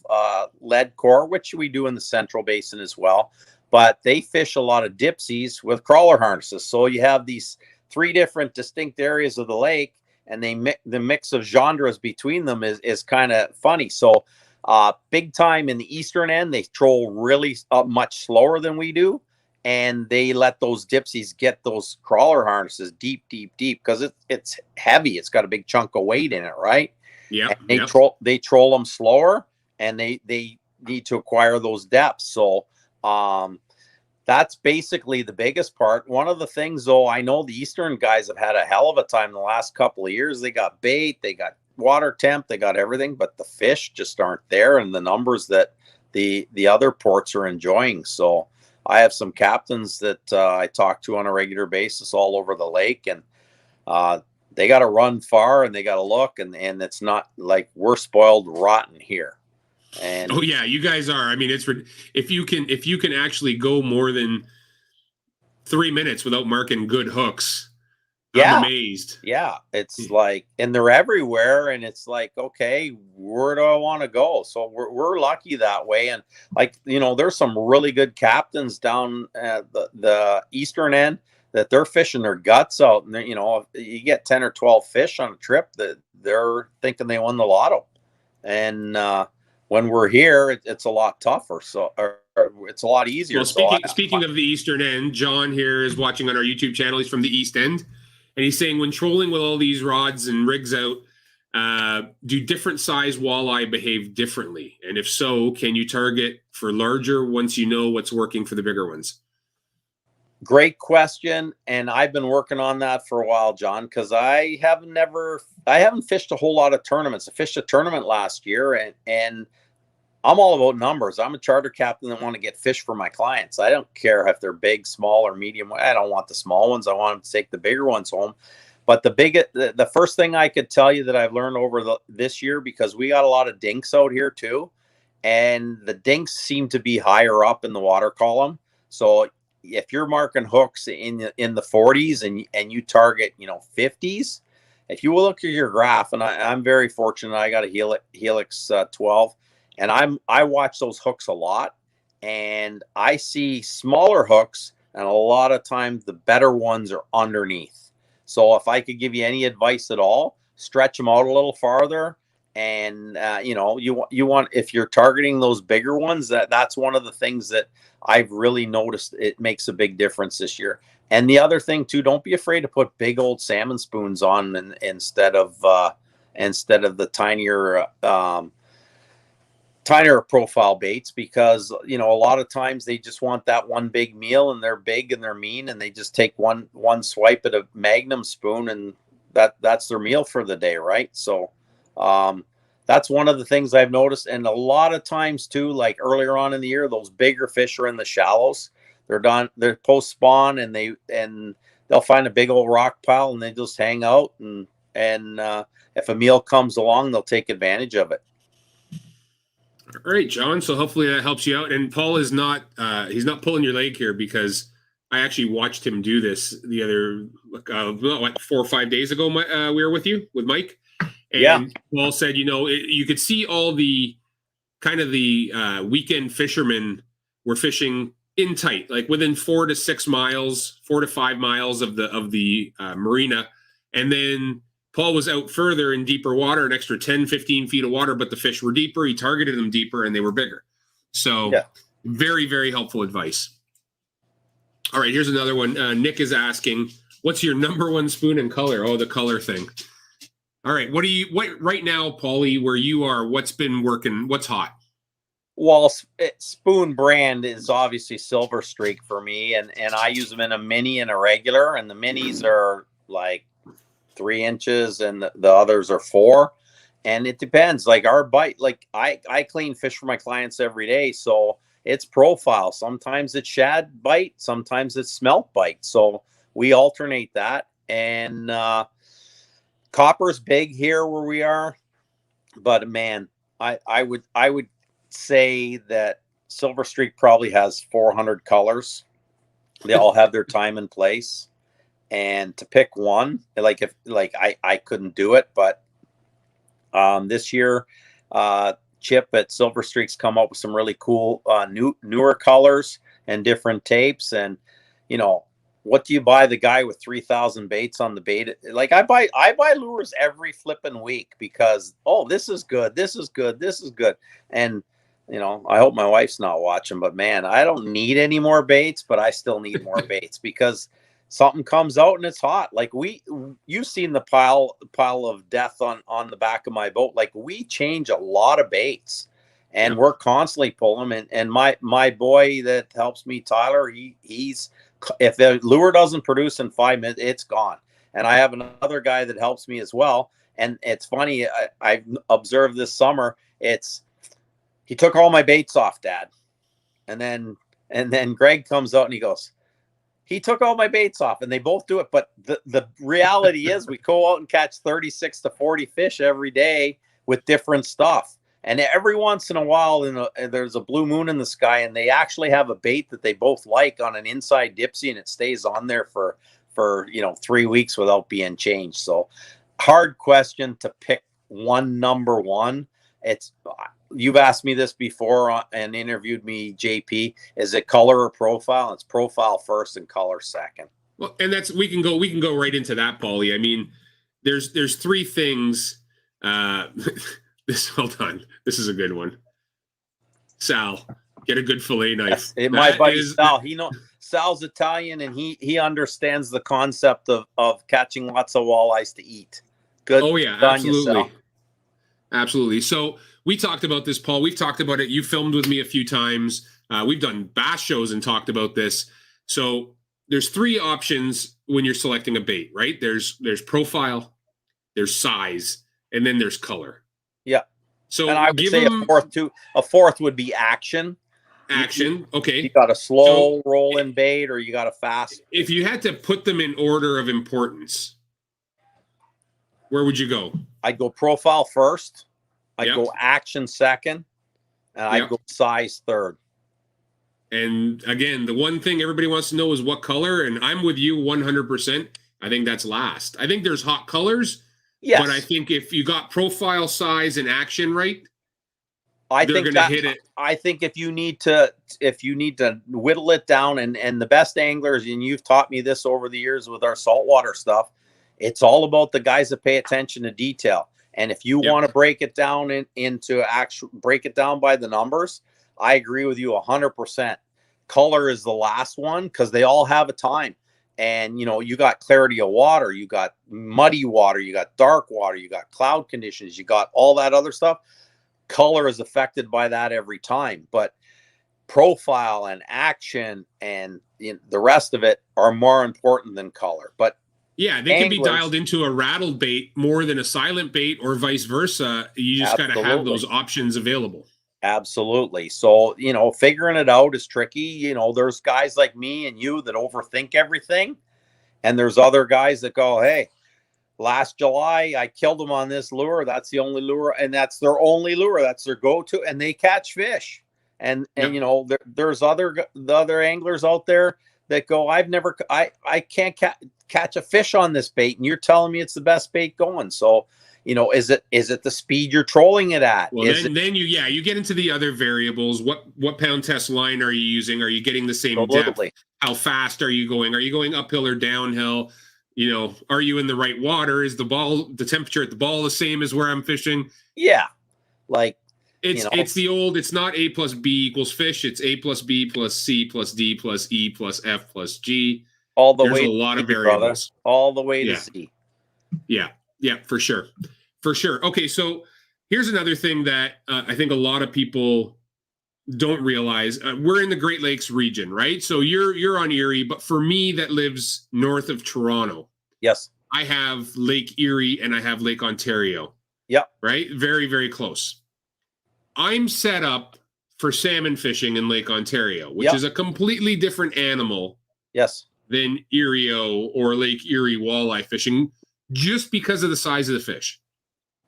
lead core, which we do in the Central Basin as well. But they fish a lot of dipsies with crawler harnesses. So you have these 3 different distinct areas of the lake, and the mix of genres between them is kind of funny. So big time in the Eastern end, they troll really much slower than we do. And they let those dipsies get those crawler harnesses deep because it's heavy. It's got a big chunk of weight in it, right? Yeah. They troll them slower, and they need to acquire those depths. So that's basically the biggest part. One of the things, though, I know the Eastern guys have had a hell of a time the last couple of years. They got bait, they got water temp, they got everything, but the fish just aren't there, and the numbers that the other ports are enjoying. So I have some captains that I talk to on a regular basis all over the lake, and they got to run far and they got to look, and it's not like we're spoiled rotten here. And oh yeah, you guys are. I mean, it's if you can actually go more than 3 minutes without marking good hooks, I'm Yeah. amazed. Yeah, it's like, and they're everywhere, and it's like, okay, where do I want to go? So we're lucky that way, and like, there's some really good captains down at the eastern end that they're fishing their guts out, and you get 10 or 12 fish on a trip that they're thinking they won the lotto, and when we're here, it's a lot tougher, so or it's a lot easier. Well, speaking of the eastern end, John here is watching on our YouTube channel. He's from the east end. And he's saying, when trolling with all these rods and rigs out, do different size walleye behave differently? And if so, can you target for larger once you know what's working for the bigger ones? Great question. And I've been working on that for a while, John, because I haven't fished a whole lot of tournaments. I fished a tournament last year, and I'm all about numbers. I'm a charter captain that want to get fish for my clients. I don't care if they're big, small, or medium. I don't want the small ones. I want them to take the bigger ones home. But the first thing I could tell you that I've learned over this year, because we got a lot of dinks out here too, and the dinks seem to be higher up in the water column. So if you're marking hooks in the 40s and you target 50s, if you will look at your graph, and I'm very fortunate, I got a Helix 12. And I watch those hooks a lot, and I see smaller hooks, and a lot of times the better ones are underneath. So if I could give you any advice at all, stretch them out a little farther. And you want, if you're targeting those bigger ones, that's one of the things that I've really noticed. It makes a big difference this year. And the other thing too, don't be afraid to put big old salmon spoons on instead of the tinier profile baits, because a lot of times they just want that one big meal, and they're big and they're mean, and they just take one swipe at a Magnum spoon, and that's their meal for the day, right? So that's one of the things I've noticed. And a lot of times too, like earlier on in the year, those bigger fish are in the shallows. They're post spawn, and they'll find a big old rock pile, and they just hang out, and if a meal comes along, they'll take advantage of it. All right, John. So hopefully that helps you out. And Paul is not he's not pulling your leg here, because I actually watched him do this the other 4 or 5 days ago. We were with Mike, and yeah. Paul said, you could see all the kind of the weekend fishermen were fishing in tight, like within 4 to 5 miles of the marina, and then Paul was out further in deeper water, an extra 10, 15 feet of water, but the fish were deeper. He targeted them deeper, and they were bigger. So yeah. Very, very helpful advice. All right, here's another one. Nick is asking, what's your number one spoon and color? Oh, the color thing. All right, what right now, Paulie, where you are, what's been working? What's hot? Well, spoon brand is obviously Silver Streak for me, and I use them in a mini and a regular, and the minis are like 3 inches and the others are 4, and it depends. Like our bite, like I clean fish for my clients every day, so it's profile. Sometimes it's shad bite, sometimes it's smelt bite, so we alternate that. And copper's big here where we are, but man, I would say that Silver Streak probably has 400 colors. They all have their time and place. And to pick one, I couldn't do it, but this year, Chip at Silver Streak's come up with some really cool newer colors and different tapes. And what do you buy the guy with 3,000 baits on the bait? Like I buy lures every flipping week, because this is good, this is good, this is good. And I hope my wife's not watching, but man, I don't need any more baits, but I still need more baits, because something comes out and it's hot. Like you've seen the pile of death on the back of my boat. Like we change a lot of baits, and we're constantly pulling them. And my boy that helps me, Tyler, he's if the lure doesn't produce in 5 minutes, it's gone. And I have another guy that helps me as well. And it's funny, I've observed this summer, he took all my baits off, Dad. And then Greg comes out and he goes, he took all my baits off, and they both do it. But the reality is we go out and catch 36 to 40 fish every day with different stuff. And every once in a while, there's a blue moon in the sky, and they actually have a bait that they both like on an inside dipsy, and it stays on there for for 3 weeks without being changed. So hard question to pick one number one. You've asked me this before and interviewed me, JP. Is it color or profile? It's profile first and color second. Well, and we can go right into that, Paulie. I mean, there's three things. Hold on. This is a good one. Sal, get a good fillet knife. Yes, my buddy Sal, Sal's Italian, and he understands the concept of catching lots of walleyes to eat. Good. Oh yeah, absolutely. Absolutely. So we talked about this, Paul. We've talked about it. You filmed with me a few times. We've done bass shows and talked about this. So there's three options when you're selecting a bait, right? There's profile, there's size, and then there's color. Yeah. So and I would say a fourth would be action. Action. Okay. You got a slow rolling bait, or you got a fast. If you had to put them in order of importance, where would you go? I'd go profile first. I'd go action second, and I'd go size third. And again, the one thing everybody wants to know is what color, and I'm with you 100%. I think that's last. I think there's hot colors, but I think if you got profile, size, and action right, they're going to hit it. I think if you need to whittle it down, and the best anglers, and you've taught me this over the years with our saltwater stuff, it's all about the guys that pay attention to detail. And if you want to break it down break it down by the numbers, I agree with you 100%. Color is the last one because they all have a time. And, you got clarity of water, you got muddy water, you got dark water, you got cloud conditions, you got all that other stuff. Color is affected by that every time. But profile and action and the rest of it are more important than color. But yeah, they can be dialed into a rattled bait more than a silent bait or vice versa. You just got to have those options available. Absolutely. So, figuring it out is tricky. There's guys like me and you that overthink everything. And there's other guys that go, hey, last July, I killed them on this lure. That's the only lure. And that's their only lure. That's their go-to. And they catch fish. And there's the other anglers out there that go, I can't catch a fish on this bait. And you're telling me it's the best bait going. So, is it the speed you're trolling it at? Well, then you get into the other variables. What pound test line are you using? Are you getting the same depth? How fast are you going? Are you going uphill or downhill? Are you in the right water? Is the temperature at the ball the same as where I'm fishing? Yeah. Like it's not A plus B equals fish. It's A plus B plus C plus D plus E plus F plus G. There's a lot of variables. All the way to C. Yeah. Yeah, for sure. For sure. Okay, so here's another thing that I think a lot of people don't realize. We're in the Great Lakes region, right? So you're on Erie, but for me that lives north of Toronto. Yes. I have Lake Erie and I have Lake Ontario. Yep. Right? Very, very close. I'm set up for salmon fishing in Lake Ontario, which is a completely different animal. Yes. Than Erie or Lake Erie walleye fishing, just because of the size of the fish.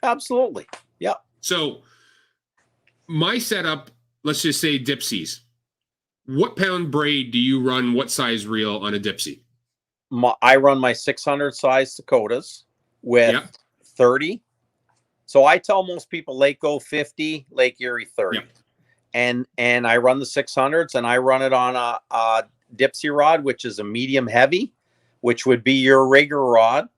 Absolutely. Yeah. So my setup, let's just say dipsies. What pound braid do you run? What size reel on a dipsy? I run my 600 size Dakotas with 30. So I tell most people Lake O 50, Lake Erie 30. And I run the 600s, and I run it on a dipsy rod, which is a medium heavy, which would be your rigger rod.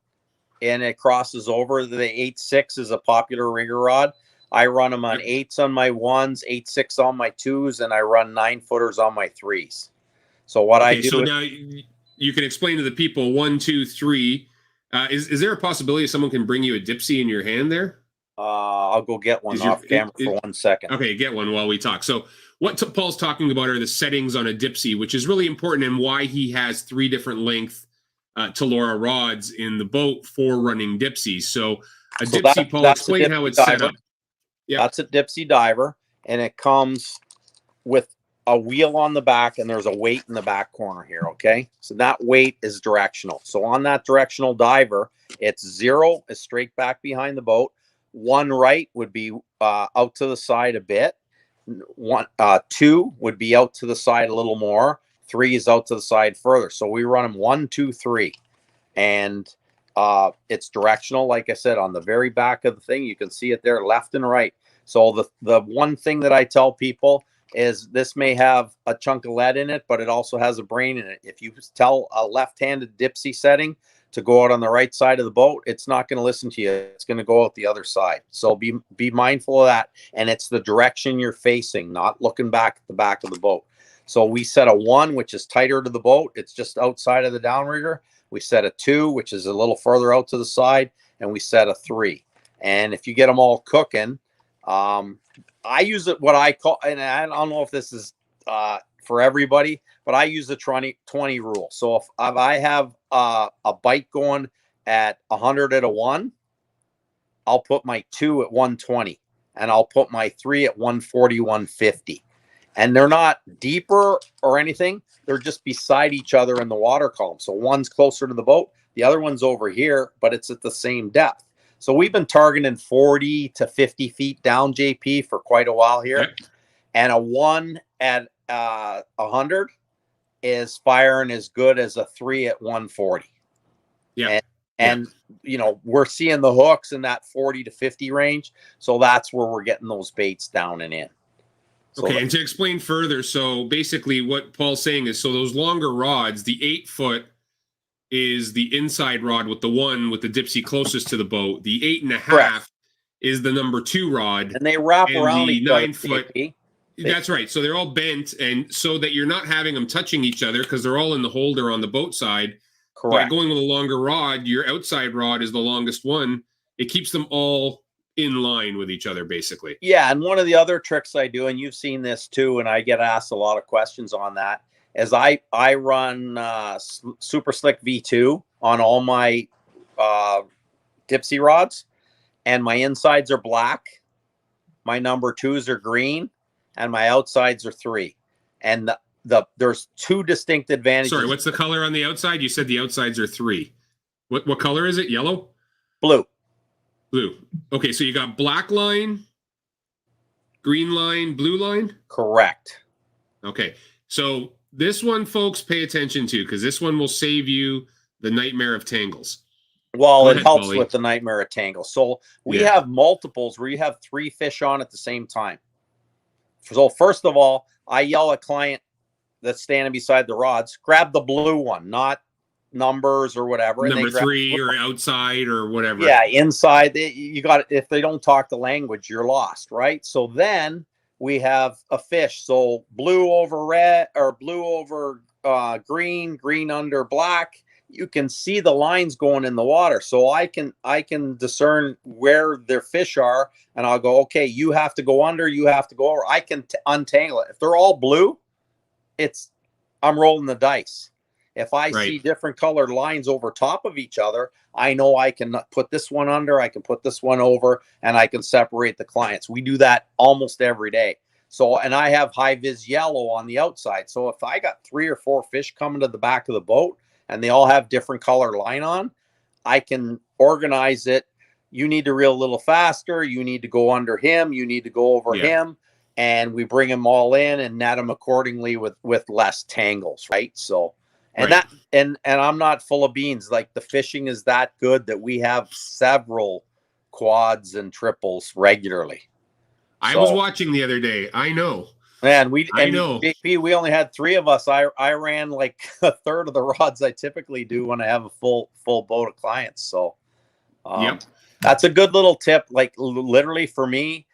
And it crosses over. The 8.6 is a popular rigger rod. I run them on 8s on my 1s, 8.6 on my 2s, and I run 9-footers on my 3s. So what I do. So now you can explain to the people 1, 2, 3. Is there a possibility someone can bring you a dipsy in your hand there? I'll go get one off camera for 1 second. Okay, get one while we talk. So what Paul's talking about are the settings on a dipsy, which is really important, and why he has 3 different length Telora rods in the boat for running dipsies. So dipsy, Paul, explain how it's set up. Yeah, that's a dipsy diver, and it comes with a wheel on the back, and there's a weight in the back corner here. Okay, so that weight is directional. So on that directional diver, it's 0 is straight back behind the boat. 1 right would be out to the side a bit. 2 would be out to the side a little more. 3 is out to the side further. So we run them 1, 2, 3. and it's directional. Like I said, on the very back of the thing, you can see it there, left and right. So the one thing that I tell people is this may have a chunk of lead in it, but it also has a brain in it. If you tell a left-handed dipsy setting to go out on the right side of the boat, it's not going to listen to you. It's going to go out the other side. So be mindful of that. And it's the direction you're facing, not looking back at the back of the boat. So we set a 1, which is tighter to the boat. It's just outside of the downrigger. We set a 2, which is a little further out to the side, and we set a 3. And if you get them all cooking, I use it what I call, and I don't know if this is for everybody, but I use the 20 rule. So if I have a bite going at 100 at a 1, I'll put my 2 at 120, and I'll put my 3 at 140, 150. And they're not deeper or anything. They're just beside each other in the water column. So one's closer to the boat, the other one's over here, but it's at the same depth. So we've been targeting 40 to 50 feet down, JP, for quite a while here. Yep. And a 1 at 100 is firing as good as a 3 at 140. Yeah. And you know, we're seeing the hooks in that 40 to 50 range. So that's where we're getting those baits down and in. So okay, and to explain further, so basically what Paul's saying is, so those longer rods, the 8-foot is the inside rod with the 1 with the dipsy closest to the boat. The 8.5 Correct. Is the number 2 rod, and they wrap around the each 9-foot. That's right. So they're all bent, and so that you're not having them touching each other because they're all in the holder on the boat side. Correct. By going with a longer rod, your outside rod is the longest one. It keeps them all in line with each other, basically. Yeah, and one of the other tricks I do, and you've seen this too, and I get asked a lot of questions on that, is I run Super Slick V2 on all my dipsy rods, and my insides are black, my number 2s are green, and my outsides are 3. And there's 2 distinct advantages. Sorry, what's the color on the outside? You said the outsides are 3. What color is it? Yellow? Blue. Blue. Okay, so you got black line, green line, blue line? Correct. Okay, so this one, folks, pay attention to, because this one will save you the nightmare of tangles. Well, it helps with the nightmare of tangles. So we have multiples where you have 3 fish on at the same time. So first of all, I yell at client that's standing beside the rods, grab the blue one, not numbers or whatever. Number 3 or outside or whatever. Yeah, inside. You got, if they don't talk the language, you're lost, right? So then we have a fish. So blue over red, or blue over green, green under black. You can see the lines going in the water. So I can discern where their fish are, and I'll go, okay, you have to go under, you have to go over. I can untangle it. If they're all blue, I'm rolling the dice. If I see different colored lines over top of each other, I know I can put this one under, I can put this one over, and I can separate the clients. We do that almost every day. So, and I have high vis yellow on the outside. So if I got 3 or 4 fish coming to the back of the boat and they all have different color line on, I can organize it. You need to reel a little faster. You need to go under him. You need to go over him. And we bring them all in and net them accordingly with less tangles, right? So, and and I'm not full of beans. Like, the fishing is that good that we have several quads and triples regularly. I was watching the other day. I know. Man, I know. JP, we only had 3 of us. I ran like a third of the rods I typically do when I have a full boat of clients. So, that's a good little tip. Like, literally for me,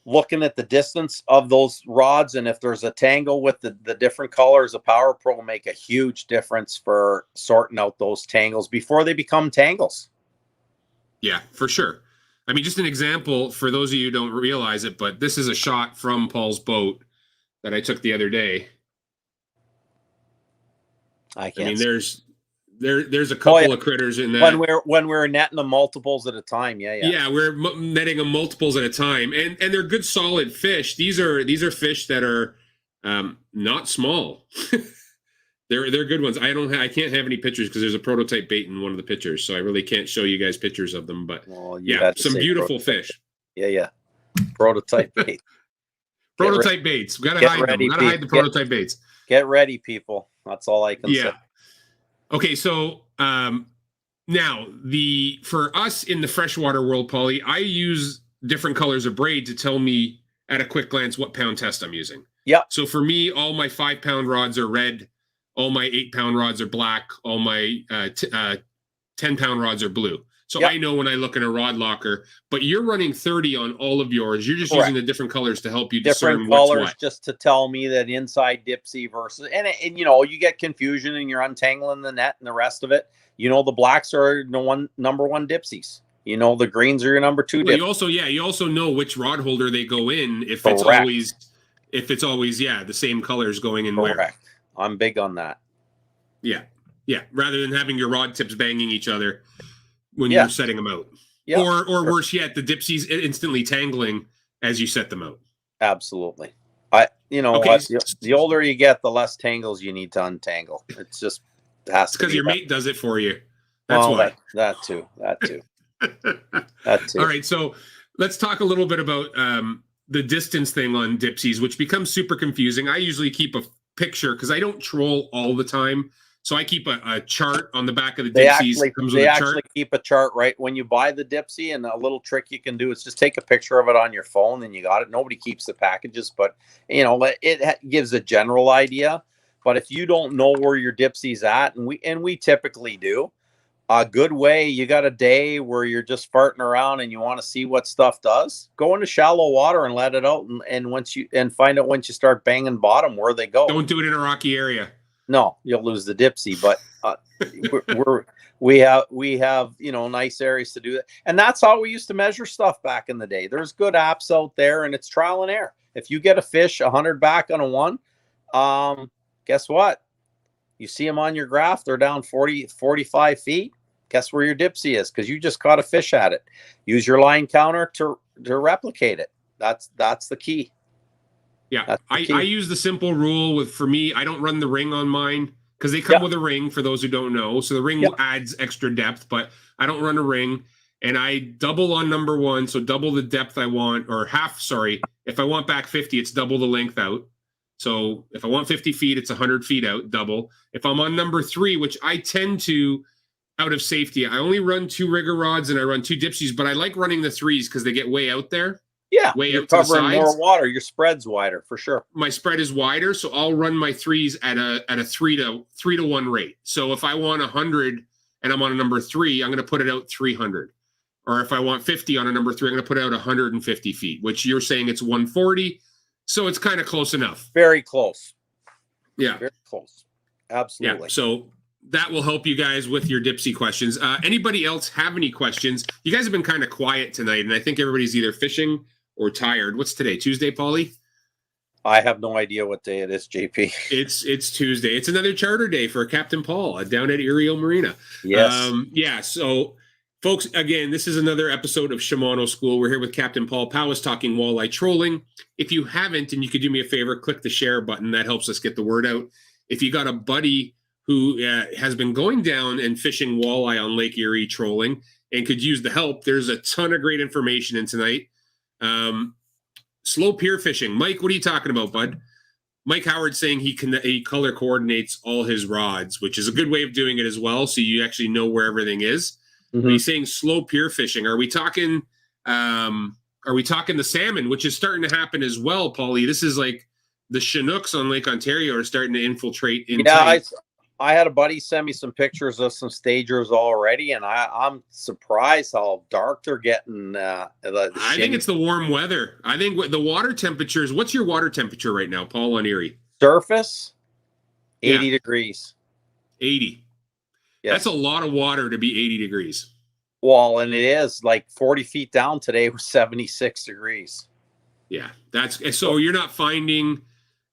looking at the distance of those rods, and if there's a tangle with the different colors, a Power Pro will make a huge difference for sorting out those tangles before they become tangles. Yeah, for sure. I mean, just an example for those of you who don't realize it, but this is a shot from Paul's boat that I took the other day. I mean, there's a couple of critters in that. When we're netting them multiples at a time. Yeah, we're netting them multiples at a time, and they're good solid fish. These are fish that are not small. They're good ones. I can't have any pictures because there's a prototype bait in one of the pictures, so I really can't show you guys pictures of them. But some beautiful fish. Yeah. Prototype bait. Prototype baits. We gotta hide them. Gotta hide the prototype baits. Get ready, people. That's all I can say. Okay, so now for us in the freshwater world, Paulie, I use different colors of braid to tell me at a quick glance what pound test I'm using. Yeah. So for me, all my 5-pound rods are red, all my 8-pound rods are black, all my 10-pound rods are blue. So Yep. I know when I look in a rod locker, but you're running 30 on all of yours. You're just Correct. using the different colors to help you Different discern colors what's what. just to tell me that inside dipsy versus, and you know, you get confusion and you're untangling the net and the rest of it. You know, the blacks are number one dipsies. You know, the greens are your number two. Well, you also know which rod holder they go in if Correct. it's always the same colors going in. Correct. Where. I'm big on that. Yeah. Rather than having your rod tips banging each other when you're setting them out. Yeah. Or worse yet, the dipsies instantly tangling as you set them out. Absolutely. The older you get, the less tangles you need to untangle. It's just has to be because your mate does it for you. That's why. That too. That too. All right, so let's talk a little bit about the distance thing on dipsies, which becomes super confusing. I usually keep a picture because I don't troll all the time. So I keep a chart on the back of the dipsies. They actually keep a chart, right? When you buy the dipsy, and a little trick you can do is just take a picture of it on your phone and you got it. Nobody keeps the packages, but you know, it gives a general idea. But if you don't know where your dipsy's at, and we typically do, a good way, you got a day where you're just farting around and you want to see what stuff does, go into shallow water and let it out, and find out once you start banging bottom where they go. Don't do it in a rocky area. No, you'll lose the dipsy, but we have nice areas to do that, and that's how we used to measure stuff back in the day. There's good apps out there, and it's trial and error. If you get a fish 100 back on a one, guess what? You see them on your graph; they're down 45 feet. Guess where your dipsy is? Because you just caught a fish at it. Use your line counter to replicate it. That's the key. Yeah, I use the simple rule for me, I don't run the ring on mine because they come with a ring for those who don't know. So the ring adds extra depth, but I don't run a ring. And I double on number one, so double the depth I want, or half, sorry. If I want back 50, it's double the length out. So if I want 50 feet, it's 100 feet out, double. If I'm on number 3, which I tend to, out of safety, I only run 2 rigger rods and I run 2 dipsies, but I like running the 3s because they get way out there. Yeah, way you're covering more water. Your spread's wider for sure. My spread is wider, so I'll run my 3s at a 3 to 1 rate. So if I want 100 and I'm on a number 3, I'm going to put it out 300. Or if I want 50 on a number 3, I'm going to put it out 150 feet, which you're saying it's 140. So it's kind of close enough. Very close. Yeah, very close. Absolutely. Yeah. So that will help you guys with your dipsy questions. Anybody else have any questions? You guys have been kind of quiet tonight, and I think everybody's either fishing or tired. What's today? Tuesday, Paulie? I have no idea what day it is, JP. It's Tuesday. It's another charter day for Captain Paul down at Erie Marina. Yes. So, folks, again, this is another episode of Shimano School. We're here with Captain Paul Powis talking walleye trolling. If you haven't, and you could do me a favor, click the share button. That helps us get the word out. If you got a buddy who has been going down and fishing walleye on Lake Erie trolling and could use the help, there's a ton of great information in tonight. Slow pier fishing. Mike, what are you talking about, bud? Mike Howard's saying he color coordinates all his rods, which is a good way of doing it as well. So you actually know where everything is. Mm-hmm. He's saying slow pier fishing. Are we talking the salmon, which is starting to happen as well, Paulie? This is like the Chinooks on Lake Ontario are starting to infiltrate in. Yeah, I had a buddy send me some pictures of some stagers already, and I'm surprised how dark they're getting. I think it's the warm weather. I think the water temperatures. What's your water temperature right now, Paul, on Erie? Surface, 80 degrees. 80. Yes. That's a lot of water to be 80 degrees. Well, and it is like 40 feet down today was 76 degrees. Yeah, that's so you're not finding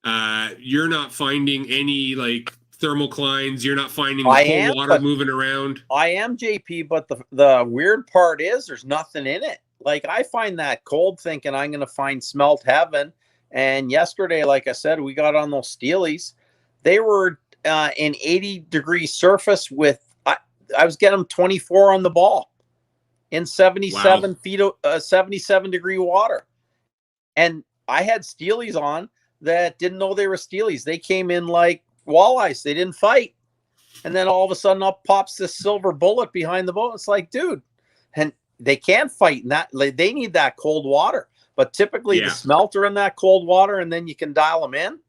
any like thermoclines. You're not finding the whole water moving around. I am, JP, but the weird part is there's nothing in it. Like I find that cold thinking I'm going to find smelt heaven. And yesterday, like I said, we got on those steelies. They were in 80-degree surface with, I was getting them 24 on the ball in 77 feet, 77-degree water. And I had steelies on that didn't know they were steelies. They came in like walleyes. They didn't fight. And then all of a sudden up pops this silver bullet behind the boat. It's like, dude, and they can't fight in that. Like, they need that cold water. But typically the smelt are in that cold water, and then you can dial them in.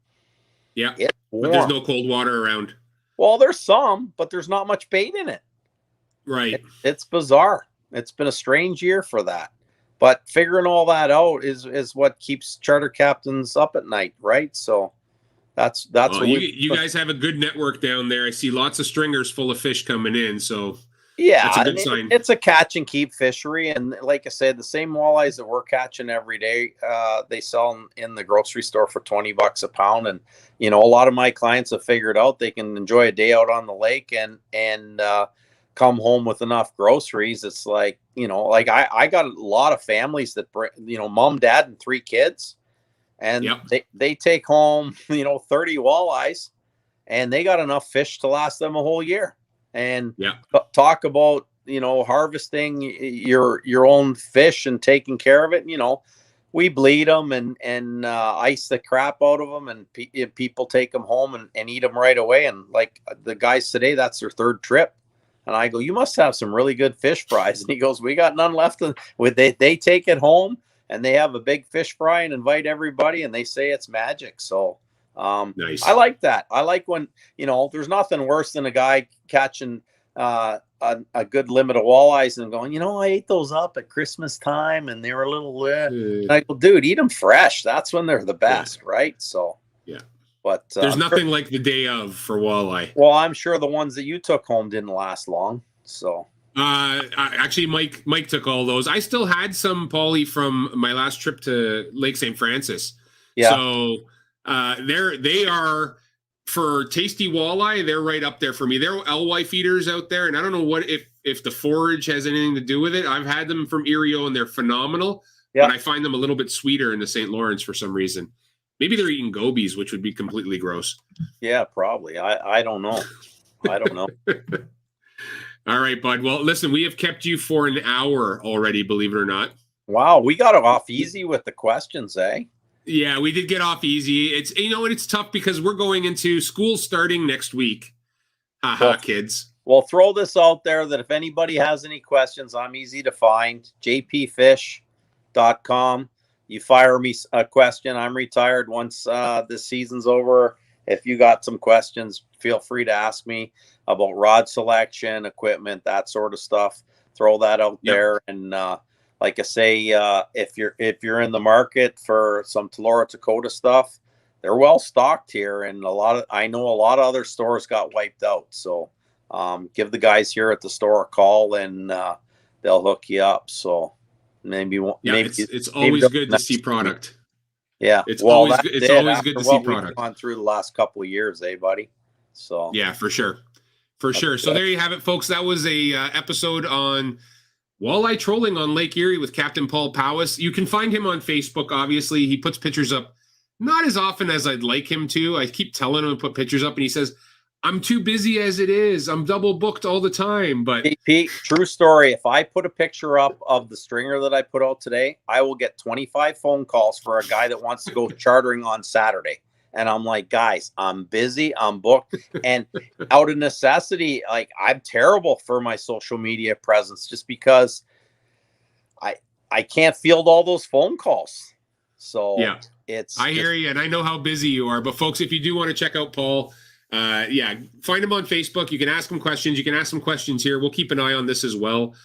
Yeah. It's warm. But there's no cold water around. Well, there's some, but there's not much bait in it. Right. It's bizarre. It's been a strange year for that. But figuring all that out is what keeps charter captains up at night, right? So that's what you guys have a good network down there. I see lots of stringers full of fish coming in. So yeah, that's a good sign. It's a catch and keep fishery. And like I said, the same walleyes that we're catching every day, they sell them in the grocery store for $20 a pound. And, a lot of my clients have figured out they can enjoy a day out on the lake and come home with enough groceries. It's like, like I got a lot of families that bring, mom, dad, and 3 kids. And they take home, 30 walleyes, and they got enough fish to last them a whole year. And talk about, harvesting your own fish and taking care of it. We bleed them and ice the crap out of them, and people take them home and eat them right away. And like the guys today, that's their 3rd trip. And I go, you must have some really good fish fries. And he goes, we got none left. They take it home and they have a big fish fry and invite everybody, and they say it's magic. So nice. I like that. I like when, there's nothing worse than a guy catching a good limit of walleyes and going, I ate those up at Christmas time and they were a little, and I go, dude, eat them fresh. That's when they're the best. Right. So, but there's nothing like the day of for walleye. Well, I'm sure the ones that you took home didn't last long. So, actually, Mike took all those. I still had some, Paulie, from my last trip to Lake St. Francis. Yeah. So, they are, for tasty walleye, they're right up there for me. They're LY feeders out there, and I don't know what if the forage has anything to do with it. I've had them from Erie, and they're phenomenal. Yeah. But I find them a little bit sweeter in the St. Lawrence for some reason. Maybe they're eating gobies, which would be completely gross. Yeah, probably. I don't know. I don't know. All right, bud. Well, listen, we have kept you for an hour already, believe it or not. Wow, we got off easy with the questions, eh? Yeah, we did get off easy. It's, and it's tough because we're going into school starting next week. Haha, kids. We'll throw this out there that if anybody has any questions, I'm easy to find. jpfish.com. You fire me a question. I'm retired once this season's over. If you got some questions, feel free to ask me about rod selection, equipment, that sort of stuff. Throw that out there. And like I say, if you're in the market for some Telora Dakota stuff, they're well stocked here. And I know a lot of other stores got wiped out. So give the guys here at the store a call and they'll hook you up. So maybe it's always good to see product. Yeah, it's always good to see product. We've gone through the last couple of years, buddy? So yeah, for sure. So there you have it, folks. That was a episode on walleye trolling on Lake Erie with Captain Paul Powis. You can find him on Facebook. Obviously, he puts pictures up not as often as I'd like him to. I keep telling him to put pictures up, and he says, I'm too busy as it is. I'm double booked all the time. But Pete, true story. If I put a picture up of the stringer that I put out today, I will get 25 phone calls for a guy that wants to go chartering on Saturday. And I'm like, guys, I'm busy. I'm booked. And out of necessity, like, I'm terrible for my social media presence just because I can't field all those phone calls. So yeah, I hear you, and I know how busy you are. But folks, if you do want to check out Paul, find him on Facebook. You can ask him questions. You can ask some questions here. We'll keep an eye on this as well.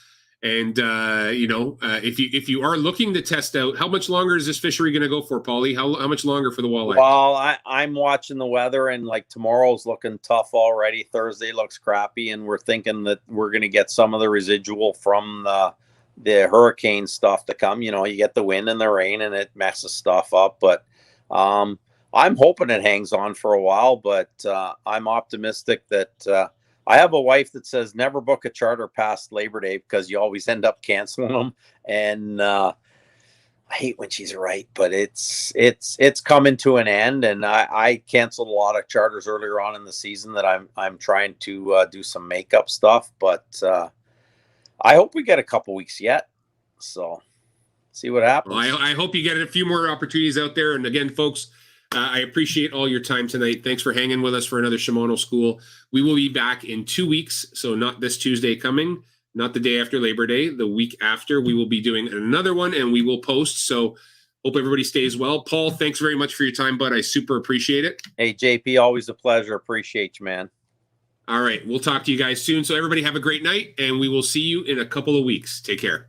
And if you are looking to test out, how much longer is this fishery going to go for, Paulie? How much longer for the walleye? Well, I'm watching the weather, and like tomorrow's looking tough already. Thursday looks crappy, and we're thinking that we're going to get some of the residual from the hurricane stuff to come. You get the wind and the rain, and it messes stuff up. But I'm hoping it hangs on for a while, but I'm optimistic that I have a wife that says never book a charter past Labor Day because you always end up canceling them. And I hate when she's right, but it's coming to an end. And I canceled a lot of charters earlier on in the season that I'm trying to do some makeup stuff. But I hope we get a couple weeks yet. So see what happens. Well, I hope you get a few more opportunities out there. And again, folks, I appreciate all your time tonight. Thanks for hanging with us for another Shimano School. We will be back in 2 weeks, so not this Tuesday coming, not the day after Labor Day, the week after. We will be doing another one, and we will post. So hope everybody stays well. Paul, thanks very much for your time, bud. I super appreciate it. Hey, JP, always a pleasure. Appreciate you, man. All right, we'll talk to you guys soon. So everybody have a great night, and we will see you in a couple of weeks. Take care.